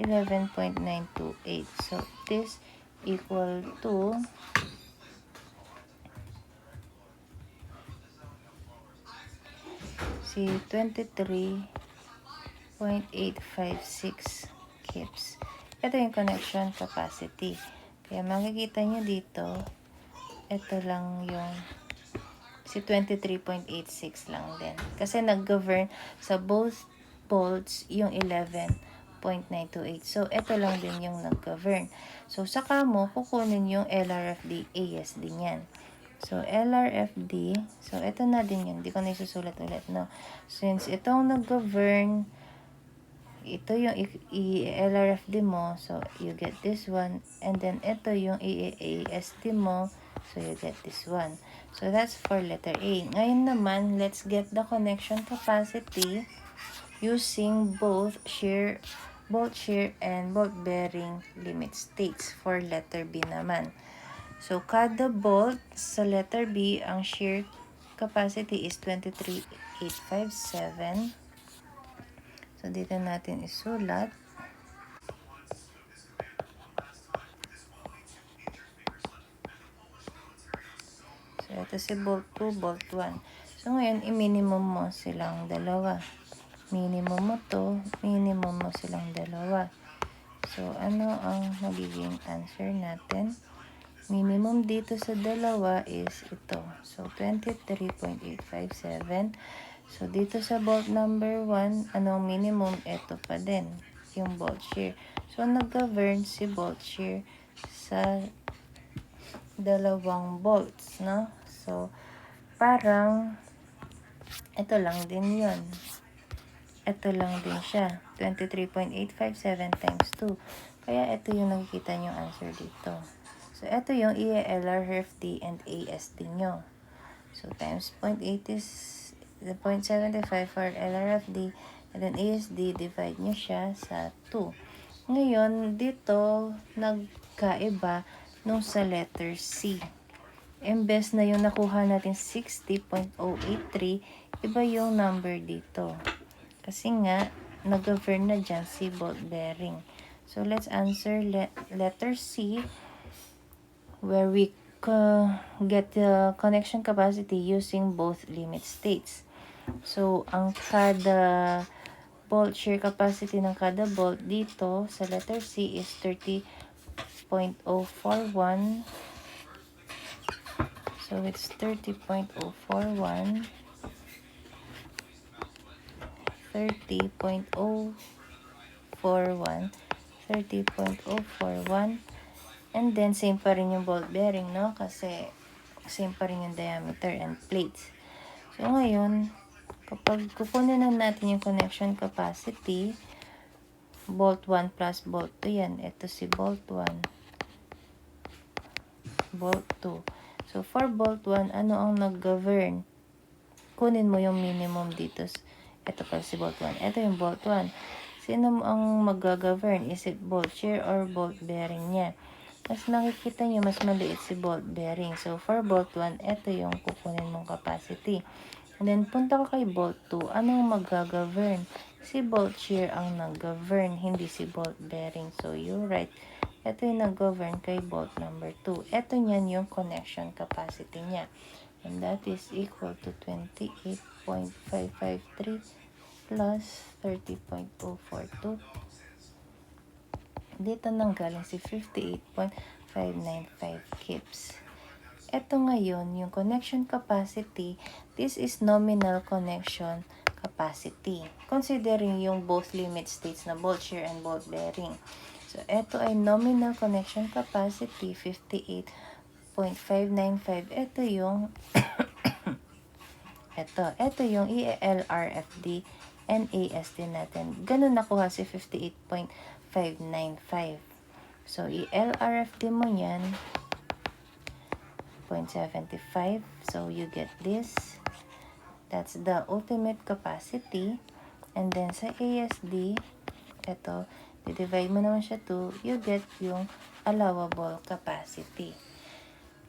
11.928. So, it is equal to si 23.856 kips. Ito yung connection capacity. Kaya makikita nyo dito, ito lang yung si 23.86 lang din. Kasi nag-govern sa both volts yung 11.928. So, ito lang din yung nag-govern. So, saka mo kukunin yung LRFD, ASD niyan. So, LRFD, so ito na din yun. Hindi ko na isusulat ulit, no? Since itong nag-govern, ito yung LRFD mo, so you get this one. And then, ito yung ASD mo, so you get this one. So, that's for letter A. Ngayon naman, let's get the connection capacity using both bolt shear, and bolt bearing limit states for letter B naman. So, kada bolt sa letter B, ang shear capacity is 23.857. So, dito natin isulat. So, ito si bolt 2, bolt 1. So, ngayon, i-minimum mo silang dalawa. Minimum mo to, minimum mo silang dalawa. So, ano ang magiging answer natin? Minimum dito sa dalawa is ito. So, 23.857. So, dito sa bolt number 1, anong minimum? Ito pa din, yung bolt shear. So, nag-govern si bolt shear sa dalawang bolts, no? So, parang ito lang din yun. Ito lang din siya. 23.857 times 2. Kaya ito yung nakikita nyo answer dito. So, ito yung ELR, HRFD, and ASD nyo. So, times 0.8 is 0.75 for LRFD, and then ASD, divide nyo siya sa 2. Ngayon, dito, nagkaiba nung sa letter C. Imbes na yung nakuha natin 60.083, iba yung number dito. Kasi nga, nag-govern na dyan si bolt bearing. So, let's answer letter C, where we get the connection capacity using both limit states. So, ang kada bolt shear capacity ng kada bolt dito sa letter C is 30.041. So, it's 30.041. 30.041. 30.041. And then, same pa rin yung bolt bearing, no? Kasi, same pa rin yung diameter and plates. So, ngayon, kapag kukunin na natin yung connection capacity, bolt 1 plus bolt 2 yan. Ito si bolt 1. Bolt 2. So, for bolt 1, ano ang nag-govern? Kunin mo yung minimum dito. Ito pa si bolt 1. Ito yung bolt 1. Sino ang mag-govern? Is it bolt shear or bolt bearing niya? Mas nakikita nyo, mas maliit si bolt bearing. So, for bolt 1, ito yung kukunin mong capacity. And then, punta ka kay bolt 2. Anong mag-govern? Si bolt shear ang nag-govern, hindi si bolt bearing. So, you're right. Ito yung nag-govern kay bolt number 2. Ito niyan yung connection capacity niya. And that is equal to 28.553 plus 30.042. Dito nang galing si 58.595 kips. Ito ngayon, yung connection capacity, this is nominal connection capacity. Considering yung both limit states na bolt shear and bolt bearing. So, ito ay nominal connection capacity, 58.595. Ito yung ito yung ELRFD and ASD natin. Ganun nakuha si 58.595. So, ELRFD mo yan, 0.75. So, you get this. That's the ultimate capacity. And then, sa ASD, ito, divide mo naman siya to, you get yung allowable capacity.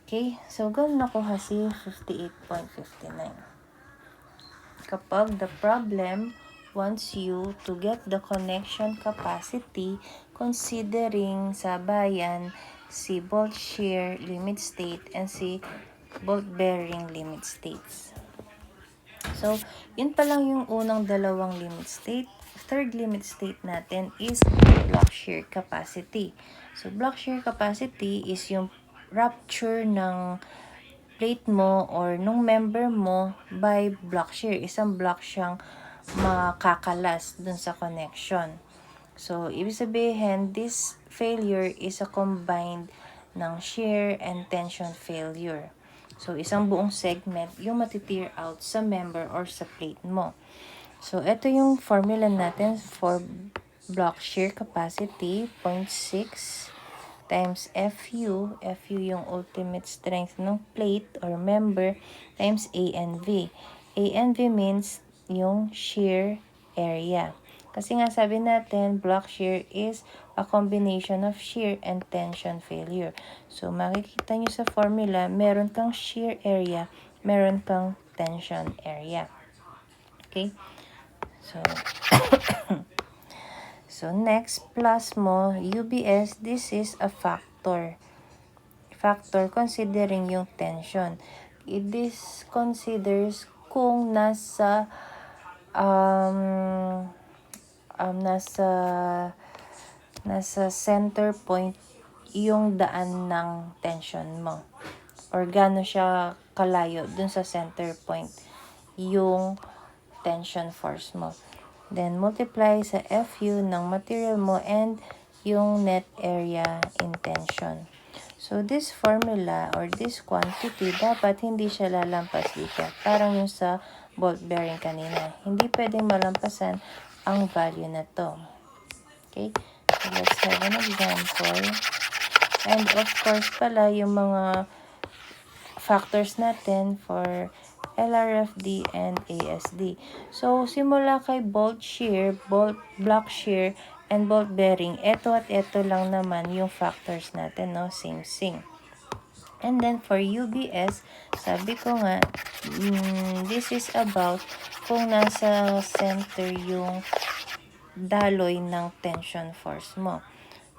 Okay? So, ganun nakuha si 58.59. Kapag the problem wants you to get the connection capacity considering sa bayan si bolt shear limit state and si bolt bearing limit states. So, yun pa lang yung unang dalawang limit state. Third limit state natin is block shear capacity. So, block shear capacity is yung rupture ng plate mo or nung member mo by block shear. Isang block siyang makakalas dun sa connection. So, ibig sabihin, this failure is a combined ng shear and tension failure. So, isang buong segment yung matitear out sa member or sa plate mo. So, ito yung formula natin for block shear capacity, 0.6 times FU. FU yung ultimate strength ng plate or member times ANV. ANV means yung shear area. Kasi nga sabi natin, block shear is a combination of shear and tension failure. So, makikita nyo sa formula, meron kang shear area, meron kang tension area. Okay? So, so next, plus mo, UBS, this is a factor. Factor considering yung tension. This considers kung nasa nasa center point yung daan ng tension mo. Or gaano siya kalayo dun sa center point yung tension force mo. Then, multiply sa FU ng material mo and yung net area in tension. So, this formula or this quantity, dapat hindi siya lalampas dito. Parang yung sa bolt bearing kanina. Hindi pwedeng malampasan ang value na to. Okay? So, let's have an example. And of course pala, yung mga factors natin for LRFD and ASD. So, simula kay bolt shear, block shear, and bolt bearing, ito at ito lang naman yung factors natin, no? Same. And then, for UBS, sabi ko nga, this is about kung nasa center yung daloy ng tension force mo.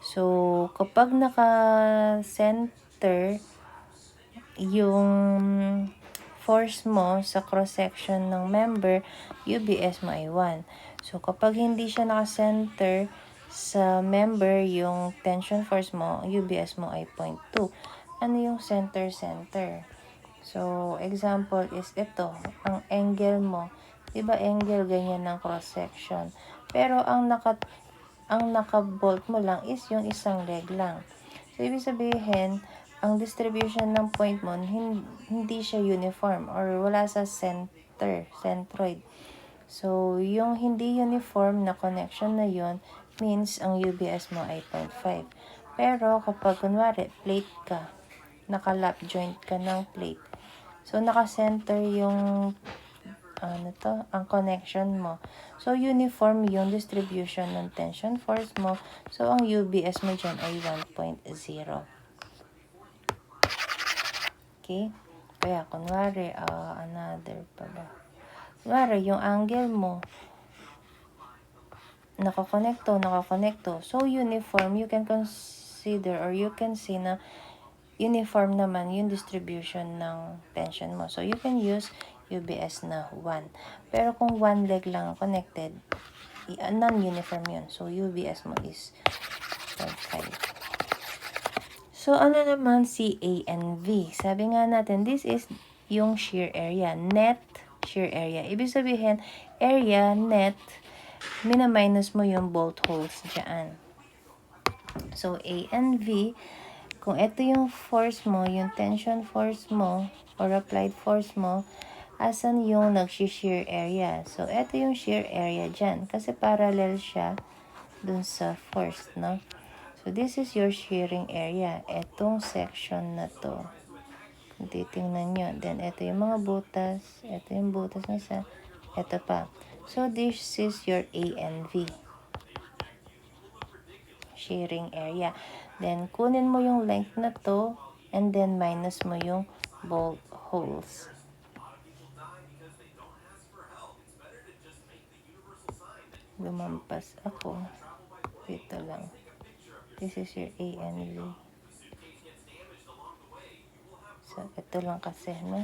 So, kapag naka-center yung force mo sa cross-section ng member, UBS mo ay 1. So, kapag hindi siya naka-center sa member yung tension force mo, UBS mo ay 0.2. Ano yung center? So, example is ito, ang angle mo. Diba angle ganyan ng cross-section? Pero ang naka-bolt mo lang is yung isang leg lang. So, ibig sabihin, ang distribution ng point mo, hindi siya uniform or wala sa centroid. So, yung hindi uniform na connection na yun means ang UBS mo ay 0.5. Pero kapag kunwari, plate ka, naka-lap joint ka ng plate. So, naka-center yung ang connection mo. So, uniform yung distribution ng tension force mo. So, ang UBS mo dyan ay 1.0. Okay? Kaya, kunwari, another pa ba? Kunwari, yung angle mo, nakakonekto. So, uniform, you can consider or you can see na uniform naman yung distribution ng tension mo. So, you can use UBS na 1. Pero kung one leg lang connected, non-uniform yun. So, UBS mo is 0.5. So, ano naman si A and V? Sabi nga natin, this is yung shear area. Net shear area. Ibig sabihin, area, net, mina-minus mo yung bolt holes dyan. So, A and V, kung ito yung force mo, yung tension force mo, or applied force mo, asan yung nag-shear area? So, ito yung shear area dyan. Kasi parallel siya dun sa force, no? So, this is your shearing area. Etong section na to. Kung titingnan nyo. Then, ito yung mga butas. Ito yung butas na isa. Ito pa. So, this is your A and V. Shearing area. Then, kunin mo yung length na to. And then, minus mo yung bolt holes. Lumampas ako. Dito lang. This is your A and V. So, ito lang kasi, no?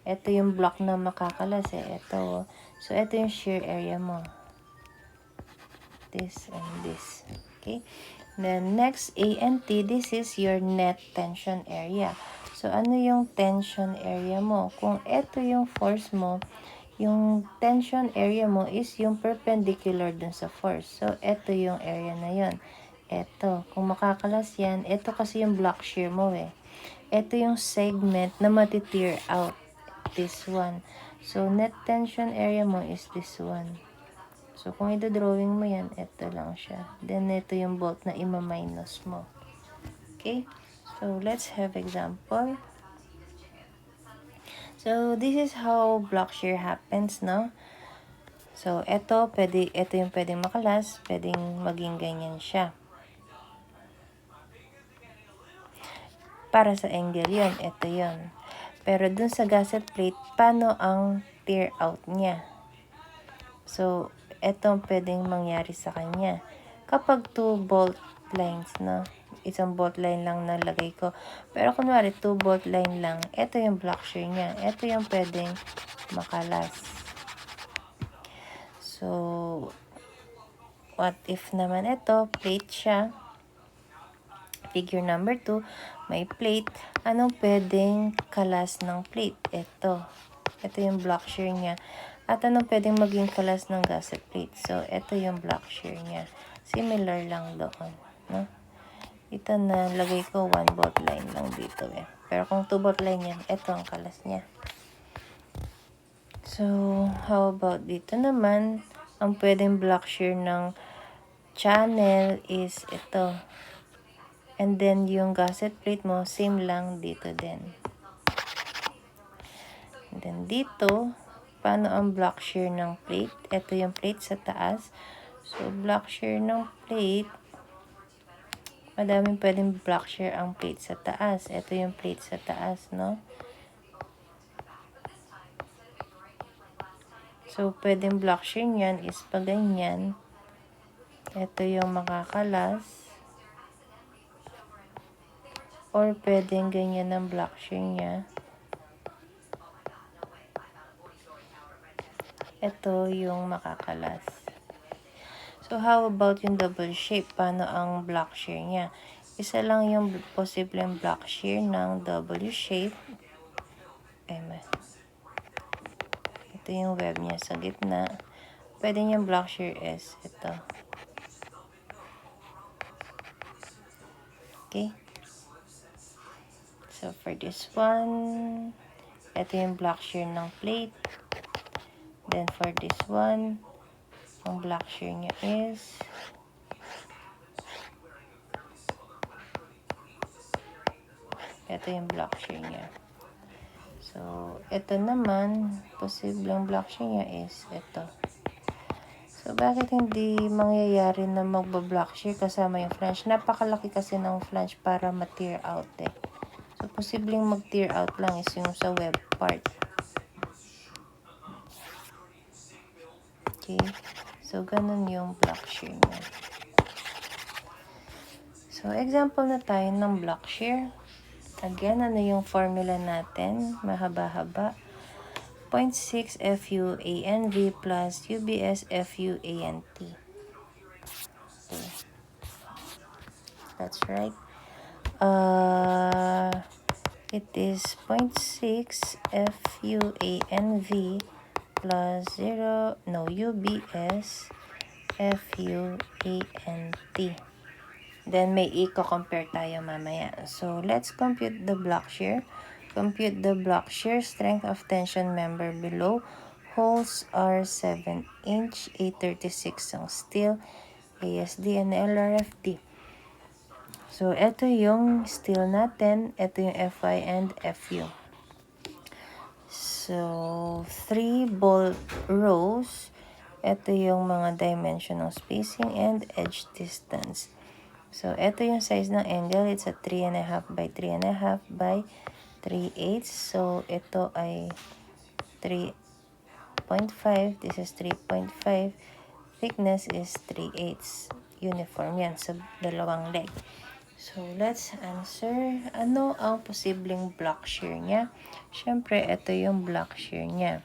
Ito yung block na makakalas, eh. Ito, oh. So, ito yung shear area mo. This and this. Okay? Then, next, A and T, this is your net tension area. So, ano yung tension area mo? Kung ito yung force mo, yung tension area mo is yung perpendicular dun sa force. So, ito yung area na yon. Ito. Kung makakalas yan, ito kasi yung block shear mo, eh. Ito yung segment na mati-tear out. This one. So, net tension area mo is this one. So, kung ito-drawing mo yan, ito lang siya. Then, ito yung bolt na ima-minus mo. Okay? So, let's have example. So, this is how block shear happens, no? So, ito yung pwedeng makalas, pwedeng maging ganyan siya. Para sa angle yun, ito yun. Pero dun sa gusset plate, paano ang tear out niya? So, ito pwedeng mangyari sa kanya. Kapag 2 bolt lines, no? Isang bolt line lang nalagay ko. Pero kunwari, 2 bolt line lang. Ito yung block shear niya. Ito yung pwedeng makalas. So, what if naman ito, plate siya. Figure number 2, may plate. Anong pwedeng kalas ng plate? Ito. Ito yung block shear niya. At anong pwedeng maging kalas ng gusset plate? So, ito yung block shear niya. Similar lang doon. No? Ito na, lagay ko 1 bolt line lang dito. Eh. Pero kung 2 bolt line yan, ito ang kalas niya. So, how about dito naman? Ang pwedeng block shear ng channel is ito. And then, yung gusset plate mo, same lang dito din. And then, dito, paano ang block shear ng plate? Ito yung plate sa taas. So, block shear ng plate, madaming pwedeng block shear ang plate sa taas. Ito yung plate sa taas, no? So, pwedeng block shear niyan is pag ganyan. Ito yung makakalas. Or pwedeng ganyan ang block shear niya. Ito yung makakalas. So, how about yung double shape? Paano ang block shear niya? Isa lang yung posibleng block shear ng W shape. Ito yung web niya sa gitna. Pwede yung block shear is ito. Okay? So, for this one, ito yung block shear ng plate. Then, for this one, ang block shear niya is ito yung block shear niya. So, ito naman, posibleng block shear niya is ito. So, bakit hindi mangyayari na magba-block shear kasama yung flange? Napakalaki kasi ng flange para ma-tear out eh. So, posibleng mag-tear out lang is yung sa web part. Okay? So, ganun yung block shear niya. So, example na tayo ng block shear. Again, ano yung formula natin? Mahaba-haba. 0.6 FU ANV plus UBS FU ANT. Okay. That's right. It is 0.6 FU ANV plus UBS FU ANT. Then, may i-compare tayo mamaya. So, let's compute the block shear. Compute the block shear strength of tension member below. Holes are 7-inch, 836 ang steel, ASD, and LRFD. So, ito yung steel natin. Ito yung FI and FU. So, 3 bolt rows. Ito yung mga dimensional spacing and edge distance. So, ito yung size ng angle. It's a 3.5 by 3.5 by 3/8. So, ito ay 3.5. This is 3.5. Thickness is 3/8. Uniform yan sa dalawang leg. So, let's answer. Ano ang posibleng block shear niya? Siyempre, ito yung block shear niya.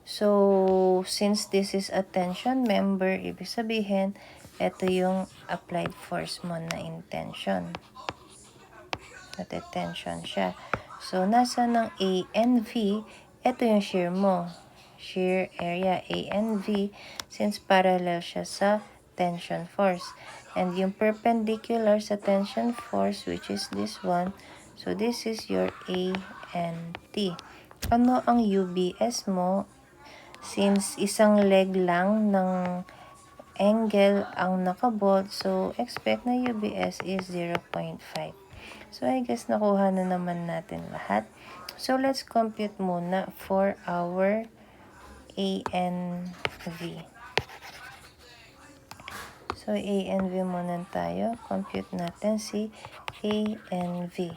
So, since this is a tension member, ibig sabihin, ito yung applied force mo na intention. Nate-tension siya. So, nasa ng A and V, ito yung shear mo. Shear area A and V, since parallel siya sa tension force. And yung perpendicular sa tension force, which is this one, so this is your A and T. Ano ang UBS mo? Since isang leg lang ng angle ang nakabolt, so expect na UBS is 0.5. So, I guess nakuha na naman natin lahat. So, let's compute muna for our A and V. So, A and V muna tayo. Compute natin si A and V.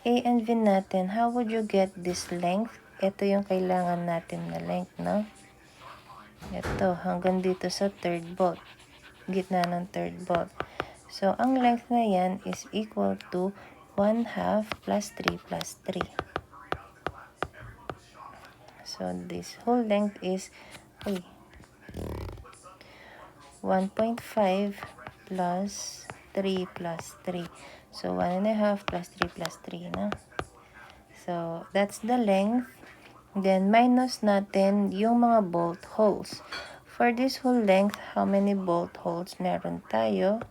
A and V natin, how would you get this length? Ito yung kailangan natin na length, no? Ito, hanggang dito sa third bolt. Gitna ng third bolt. So, ang length na yan is equal to 1/2 plus 3 plus 3. So, this whole length is 1.5 plus 3 plus 3. So, 1.5 plus 3 plus 3, no? So, that's the length. Then, minus natin yung mga bolt holes. For this whole length, how many bolt holes meron tayo?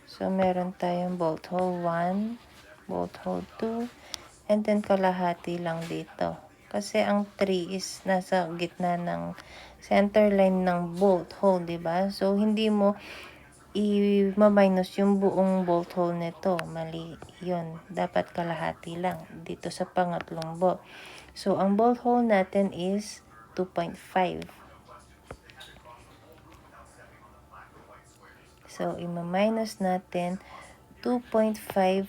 So, meron tayong bolt hole 1, bolt hole 2, and then kalahati lang dito. Kasi ang 3 is nasa gitna ng center line ng bolt hole, diba? So, hindi mo i-minus yung buong bolt hole nito. Mali yun. Dapat kalahati lang dito sa pangatlong bolt. So, ang bolt hole natin is 2.5. So, i-minus natin 2.5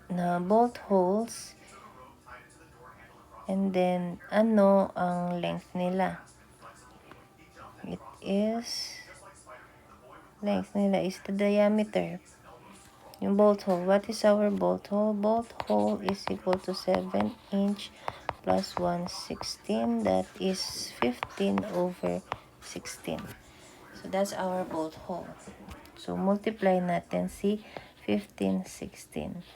na bolt holes. And then, ano ang length nila? It is, length nila is the diameter. Yung bolt hole. What is our bolt hole? Bolt hole is equal to 7-inch plus 1/16. That is 15/16. So, that's our bolt hole. So, multiply natin si 15/16.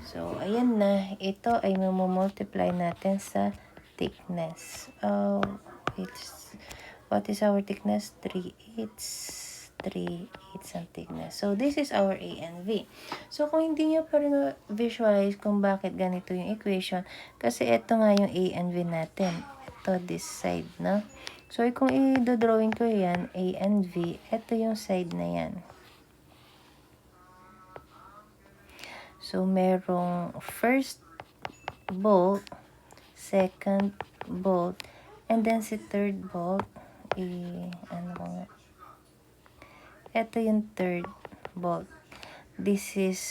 So, ayan na. Ito ay mamumultiply natin sa thickness. What is our thickness? 3/8. 3/8 ang thickness. So, this is our A and V. So, kung hindi nyo pa rin visualize kung bakit ganito yung equation, kasi ito nga yung A and V natin. Ito, this side, no? So, kung i-drawing ko yan, A and V, ito yung side na yan. So, merong first bolt, second bolt, and then si third bolt, ito yung third bolt. This is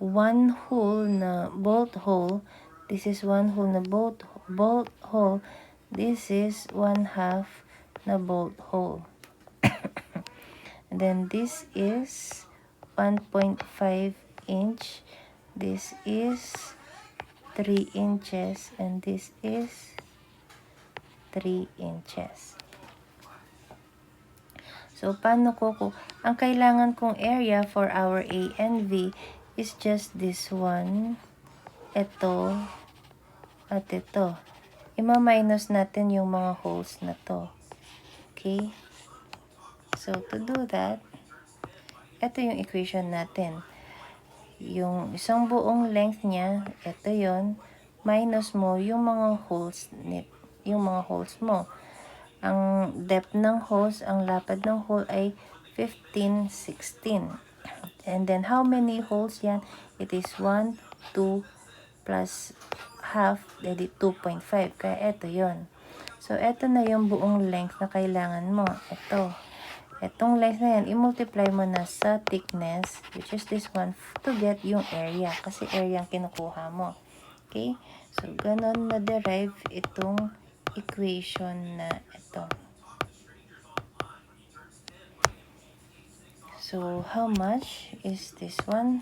one hole na bolt hole. This is one hole na bolt hole. This is 1/2 na bolt hole. And then this is 1.5 inch. This is 3 inches. And this is 3 inches. So, paano ko? Ang kailangan kong area for our A and V is just this one. Ito. At ito. Ima-minus natin yung mga holes na to. Okay? So, to do that, ito yung equation natin. Yung isang buong length niya, ito yon, minus mo yung mga holes mo. Ang depth ng holes, ang lapad ng hole ay 15, 16. And then, how many holes yan? It is 1, 2, plus half, edi 2.5. Kaya ito yon. So, ito na yung buong length na kailangan mo. Itong length na yan, i-multiply mo na sa thickness, which is this one, to get yung area. Kasi area ang kinukuha mo. Okay? So, ganon na-derive itong equation na ito. So, how much is this one?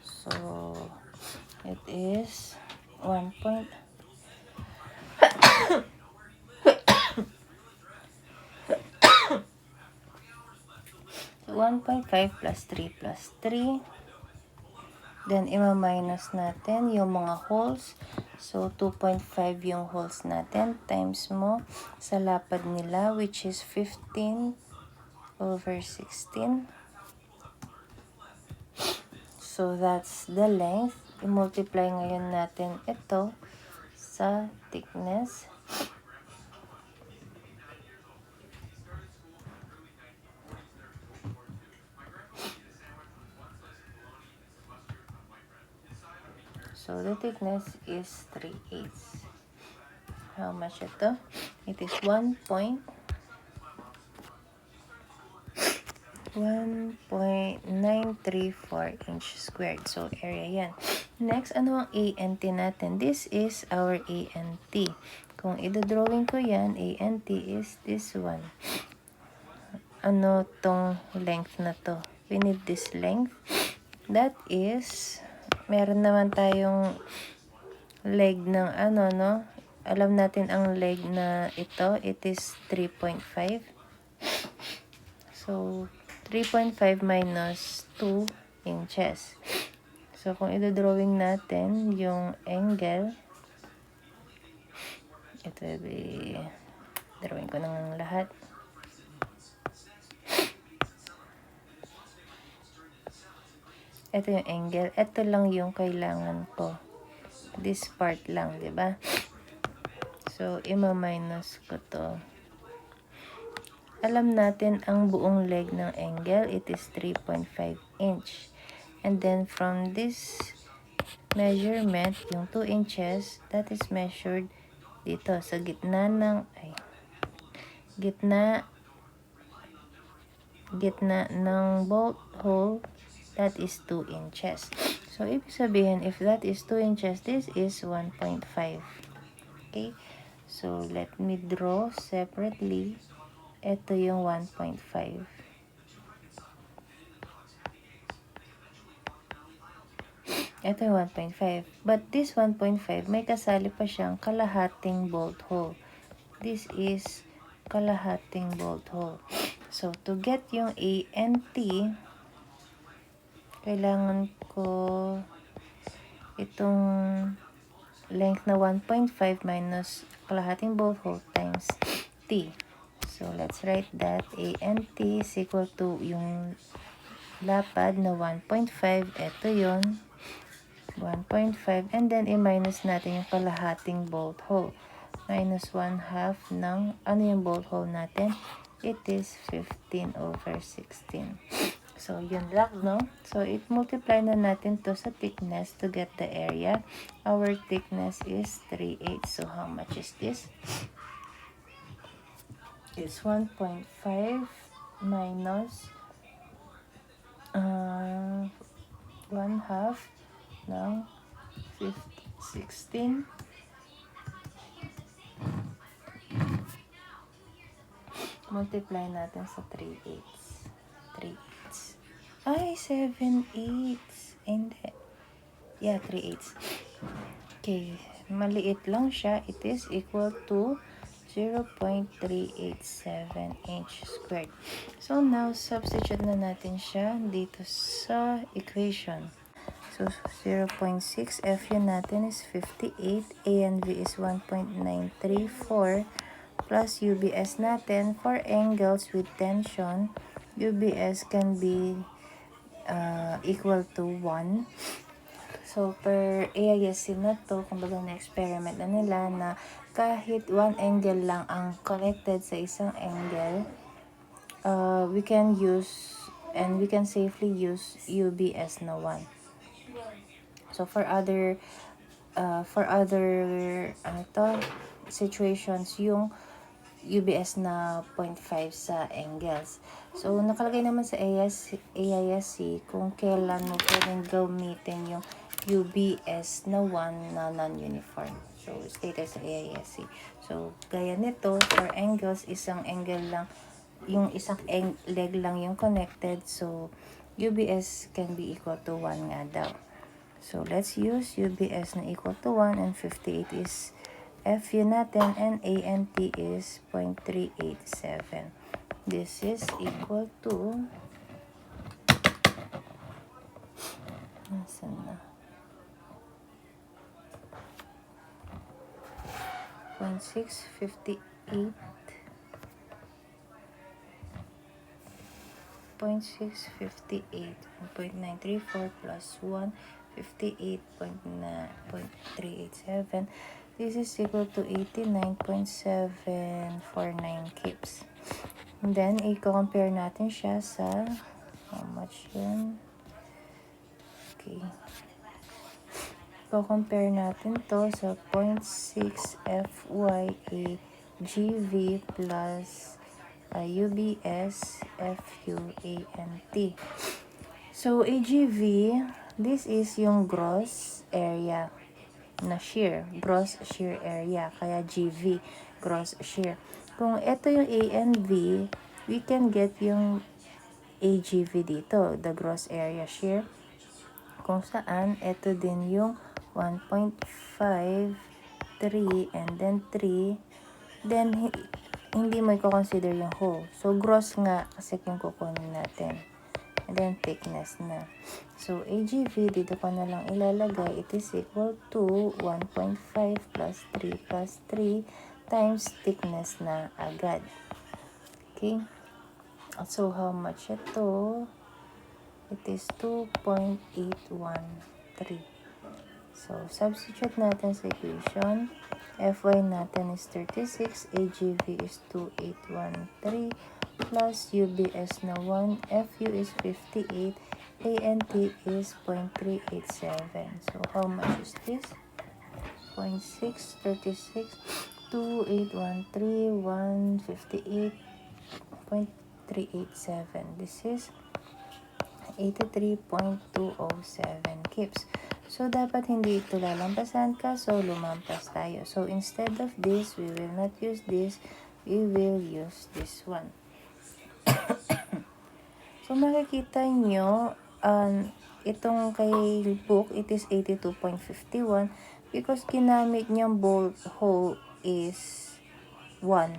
So, it is 1.5 plus 3 plus 3. Then, ima-minus natin yung mga holes. So, 2.5 yung holes natin. Times mo sa lapad nila, which is 15 over 16. So, that's the length. I-multiply ngayon natin ito sa thickness. So, the thickness is 3/8. How much ito? It is 1.934 inch squared. So, area yan. Next, ano ang ANT natin? This is our ANT. Kung idodrawing ko yan, ANT is this one. Ano tong length na to? We need this length. That is, meron naman tayong leg ng ano, no? Alam natin ang leg na ito, it is 3.5. So, 3.5 minus 2 inches. So, kung idodrawing natin yung angle, ito drawing ko ng lahat. Ito yung angle. Ito lang yung kailangan ko. This part lang, di ba? So, ima-minus ko to. Alam natin ang buong leg ng angle, it is 3.5 inch. And then, from this measurement, yung 2 inches, that is measured dito sa gitna ng bolt hole, that is 2 inches. So, ibig sabihin, if that is 2 inches, this is 1.5. Okay? So, let me draw separately. Ito yung 1.5. Ito yung 1.5. But this 1.5, may kasali pa siyang kalahating bolt hole. This is kalahating bolt hole. So, to get yung ANT, kailangan ko itong length na 1.5 minus kalahating bolt hole times T. So, let's write that ANT is equal to yung lapad na 1.5. Ito yon 1.5. And then, i-minus natin yung kalahating bolt hole. Minus 1/2 ng, ano yung bolt hole natin? It is 15 over 16. So, yun lang, no? So, multiply na natin to sa thickness to get the area. Our thickness is 3/8. So, how much is this? It's 1.5 minus 1/2 ng 16. Multiply natin sa 3/8. 3/8. Ay, 7/8. Hindi. Yeah, 3/8. Okay. Maliit lang siya. It is equal to 0.387 inch squared. So, now, substitute na natin siya dito sa equation. So, 0.6. F yun natin is 58. A and V is 1.934. plus UBS natin. For angles with tension, UBS can be equal to 1. So, per AISC na to, kumbaga na-experiment na nila na kahit one angle lang ang connected sa isang angle, we can use and we can safely use UBS na 1. So, for other situations, yung UBS na 0.5 sa angles. So, nakalagay naman sa AISC kung kailan mo pwedeng gamitin yung UBS na 1 na non-uniform. So, stated sa AISC. So, gaya nito, for angles, isang angle lang, yung isang leg lang yung connected. So, UBS can be equal to 1 nga daw. So, let's use UBS na equal to 1 and 58 is FU natin and ANT is 0.387. This is equal to nasan na? 0.658 0.934 plus 1 58.387. This is equal to 89.749 kips. And then, i-compare natin siya sa how much yun? Okay. I-compare natin to sa 0.6 FYA GV plus UBS FUANT. So, AGV, this is yung gross area na shear, gross shear area, kaya GV, gross shear. Kung ito yung A and V, we can get yung AGV dito, the gross area shear, kung saan ito din yung 1.5, 3, and then 3, then hindi mo i-consider yung whole. So, gross nga kasi kung kukunin natin. And then, thickness na. So, AGV, dito ko na lang ilalagay. It is equal to 1.5 plus 3 plus 3 times thickness na agad. Okay? So, how much ito? It is 2.813. So, substitute natin sa equation. Fy natin is 36. AGV is 2813. Plus UBS na 1, FU is 58, ANT is 0.387. So, how much is this? 0.6, 36, 2813, 158, 0.387. This is 83.207 kips. So, dapat hindi ito lalampasan ka. So, lumampas tayo. So, instead of this, we will not use this. We will use this one. So, makikita nyo, itong kay book, it is 82.51 because ginamit niyang bolt hole is 1.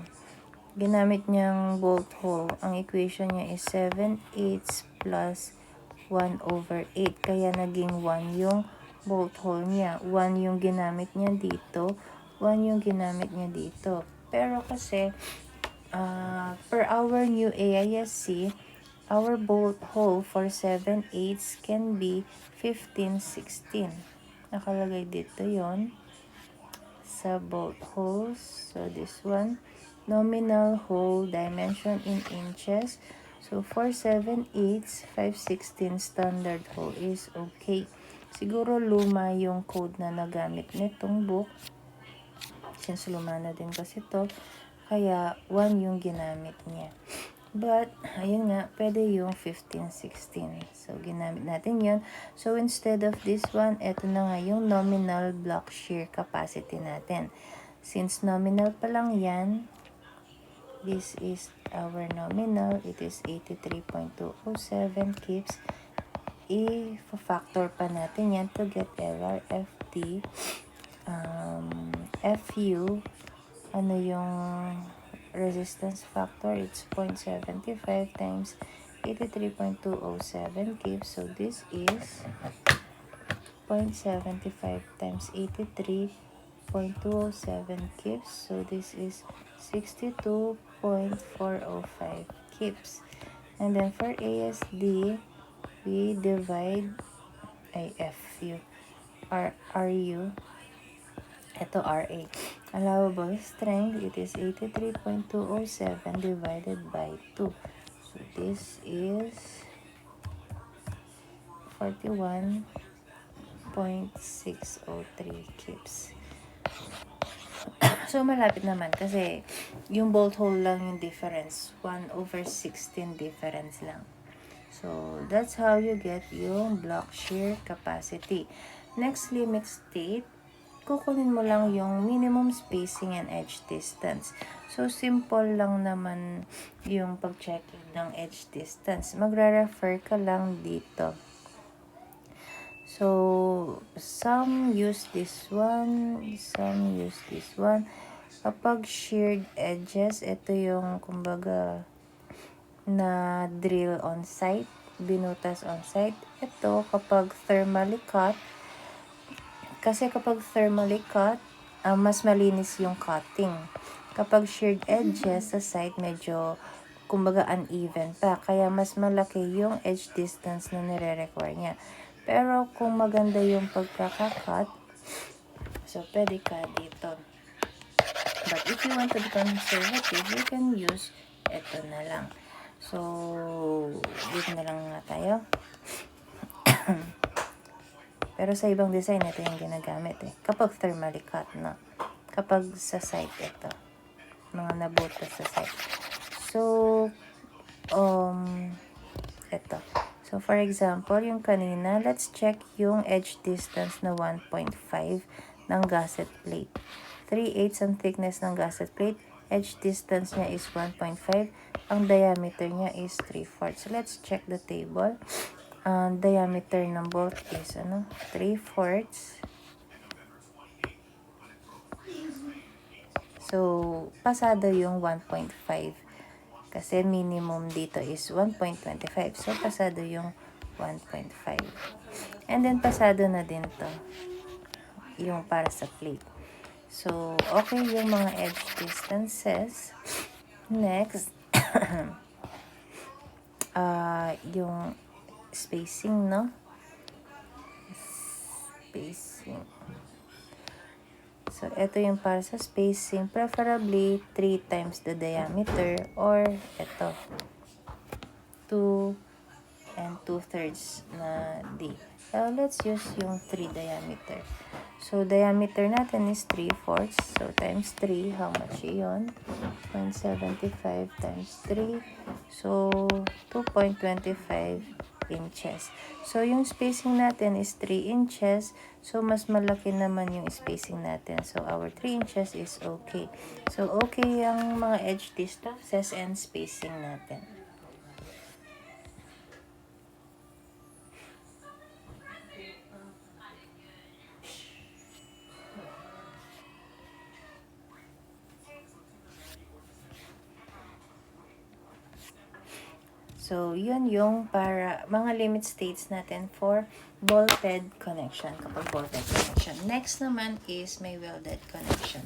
Ginamit niyang bolt hole. Ang equation niya is 7/8 plus 1/8. Kaya naging 1 yung bolt hole niya. 1 yung ginamit niya dito. 1 yung ginamit niya dito. Pero kasi, per our new AISC, our bolt hole for 7/8 can be 15/16. Nakalagay dito yon sa bolt holes. So, this one, nominal hole dimension in inches. So, for 7/8, 5/16 standard hole is okay. Siguro luma yung code na nagamit nitong book. Since luma na din kasi to, kaya 1 yung ginamit niya. But, ayun nga, pwede yung 15/16. So, ginamit natin yun. So, instead of this one, eto na nga yung nominal block shear capacity natin. Since nominal pa lang yan, this is our nominal. It is 83.207 kips. I-factor pa natin yan to get LRFD. FU, ano yung resistance factor? It's 0.75 times 83.207 kips. So, this is 0.75 times 83 kips. So this is 62.405 kips. And then for ASD, we divide FU, RU, ito RA. Allowable strength, it is 83.207 divided by 2. So this is 41.603 kips. So, malapit naman kasi yung bolt hole lang yung difference. 1/16 difference lang. So, that's how you get yung block shear capacity. Next limit state, kukunin mo lang yung minimum spacing and edge distance. So, simple lang naman yung pag-checking ng edge distance. Magre-refer ka lang dito. So, some use this one, some use this one. Kapag sheared edges, ito yung kumbaga na drill on site, binutas on site. Ito kapag thermally cut, kasi kapag thermally cut, mas malinis yung cutting. Kapag sheared edges sa site, medyo kumbaga uneven pa. Kaya mas malaki yung edge distance na nire-require niya. Pero kung maganda yung pagkakakat, so pwede ka dito. But if you want to be conservative, you can use ito na lang. So, dito na lang nga tayo. Pero sa ibang design, ito yung ginagamit eh. Kapag thermally cut na. Kapag sa site, ito. Mga nabutas sa site. So, ito. So, for example, yung kanina, let's check yung edge distance na 1.5 ng gusset plate. 3/8 ang thickness ng gusset plate. Edge distance niya is 1.5. Ang diameter niya is 3/4. So, let's check the table. Diameter ng bolt is 3/4. So, pasado yung 1.5. Kasi minimum dito is 1.25. So, pasado yung 1.5. And then, pasado na din to. Yung para sa plate. So, okay yung mga edge distances. Next, yung spacing, no? Spacing. So, ito yung para sa spacing. Preferably, 3 times the diameter or ito, 2 and 2/3 na D. Let's use yung 3 diameter. So, diameter natin is 3/4. So, times 3, how much yun? 0.75 times 3. So, 2.25 inches. So, yung spacing natin is 3 inches. So, mas malaki naman yung spacing natin. So, our 3 inches is okay. So, okay ang mga edge distances and spacing natin. So, yun yung para mga limit states natin for bolted connection. Kapag bolted connection. Next naman is may welded connection.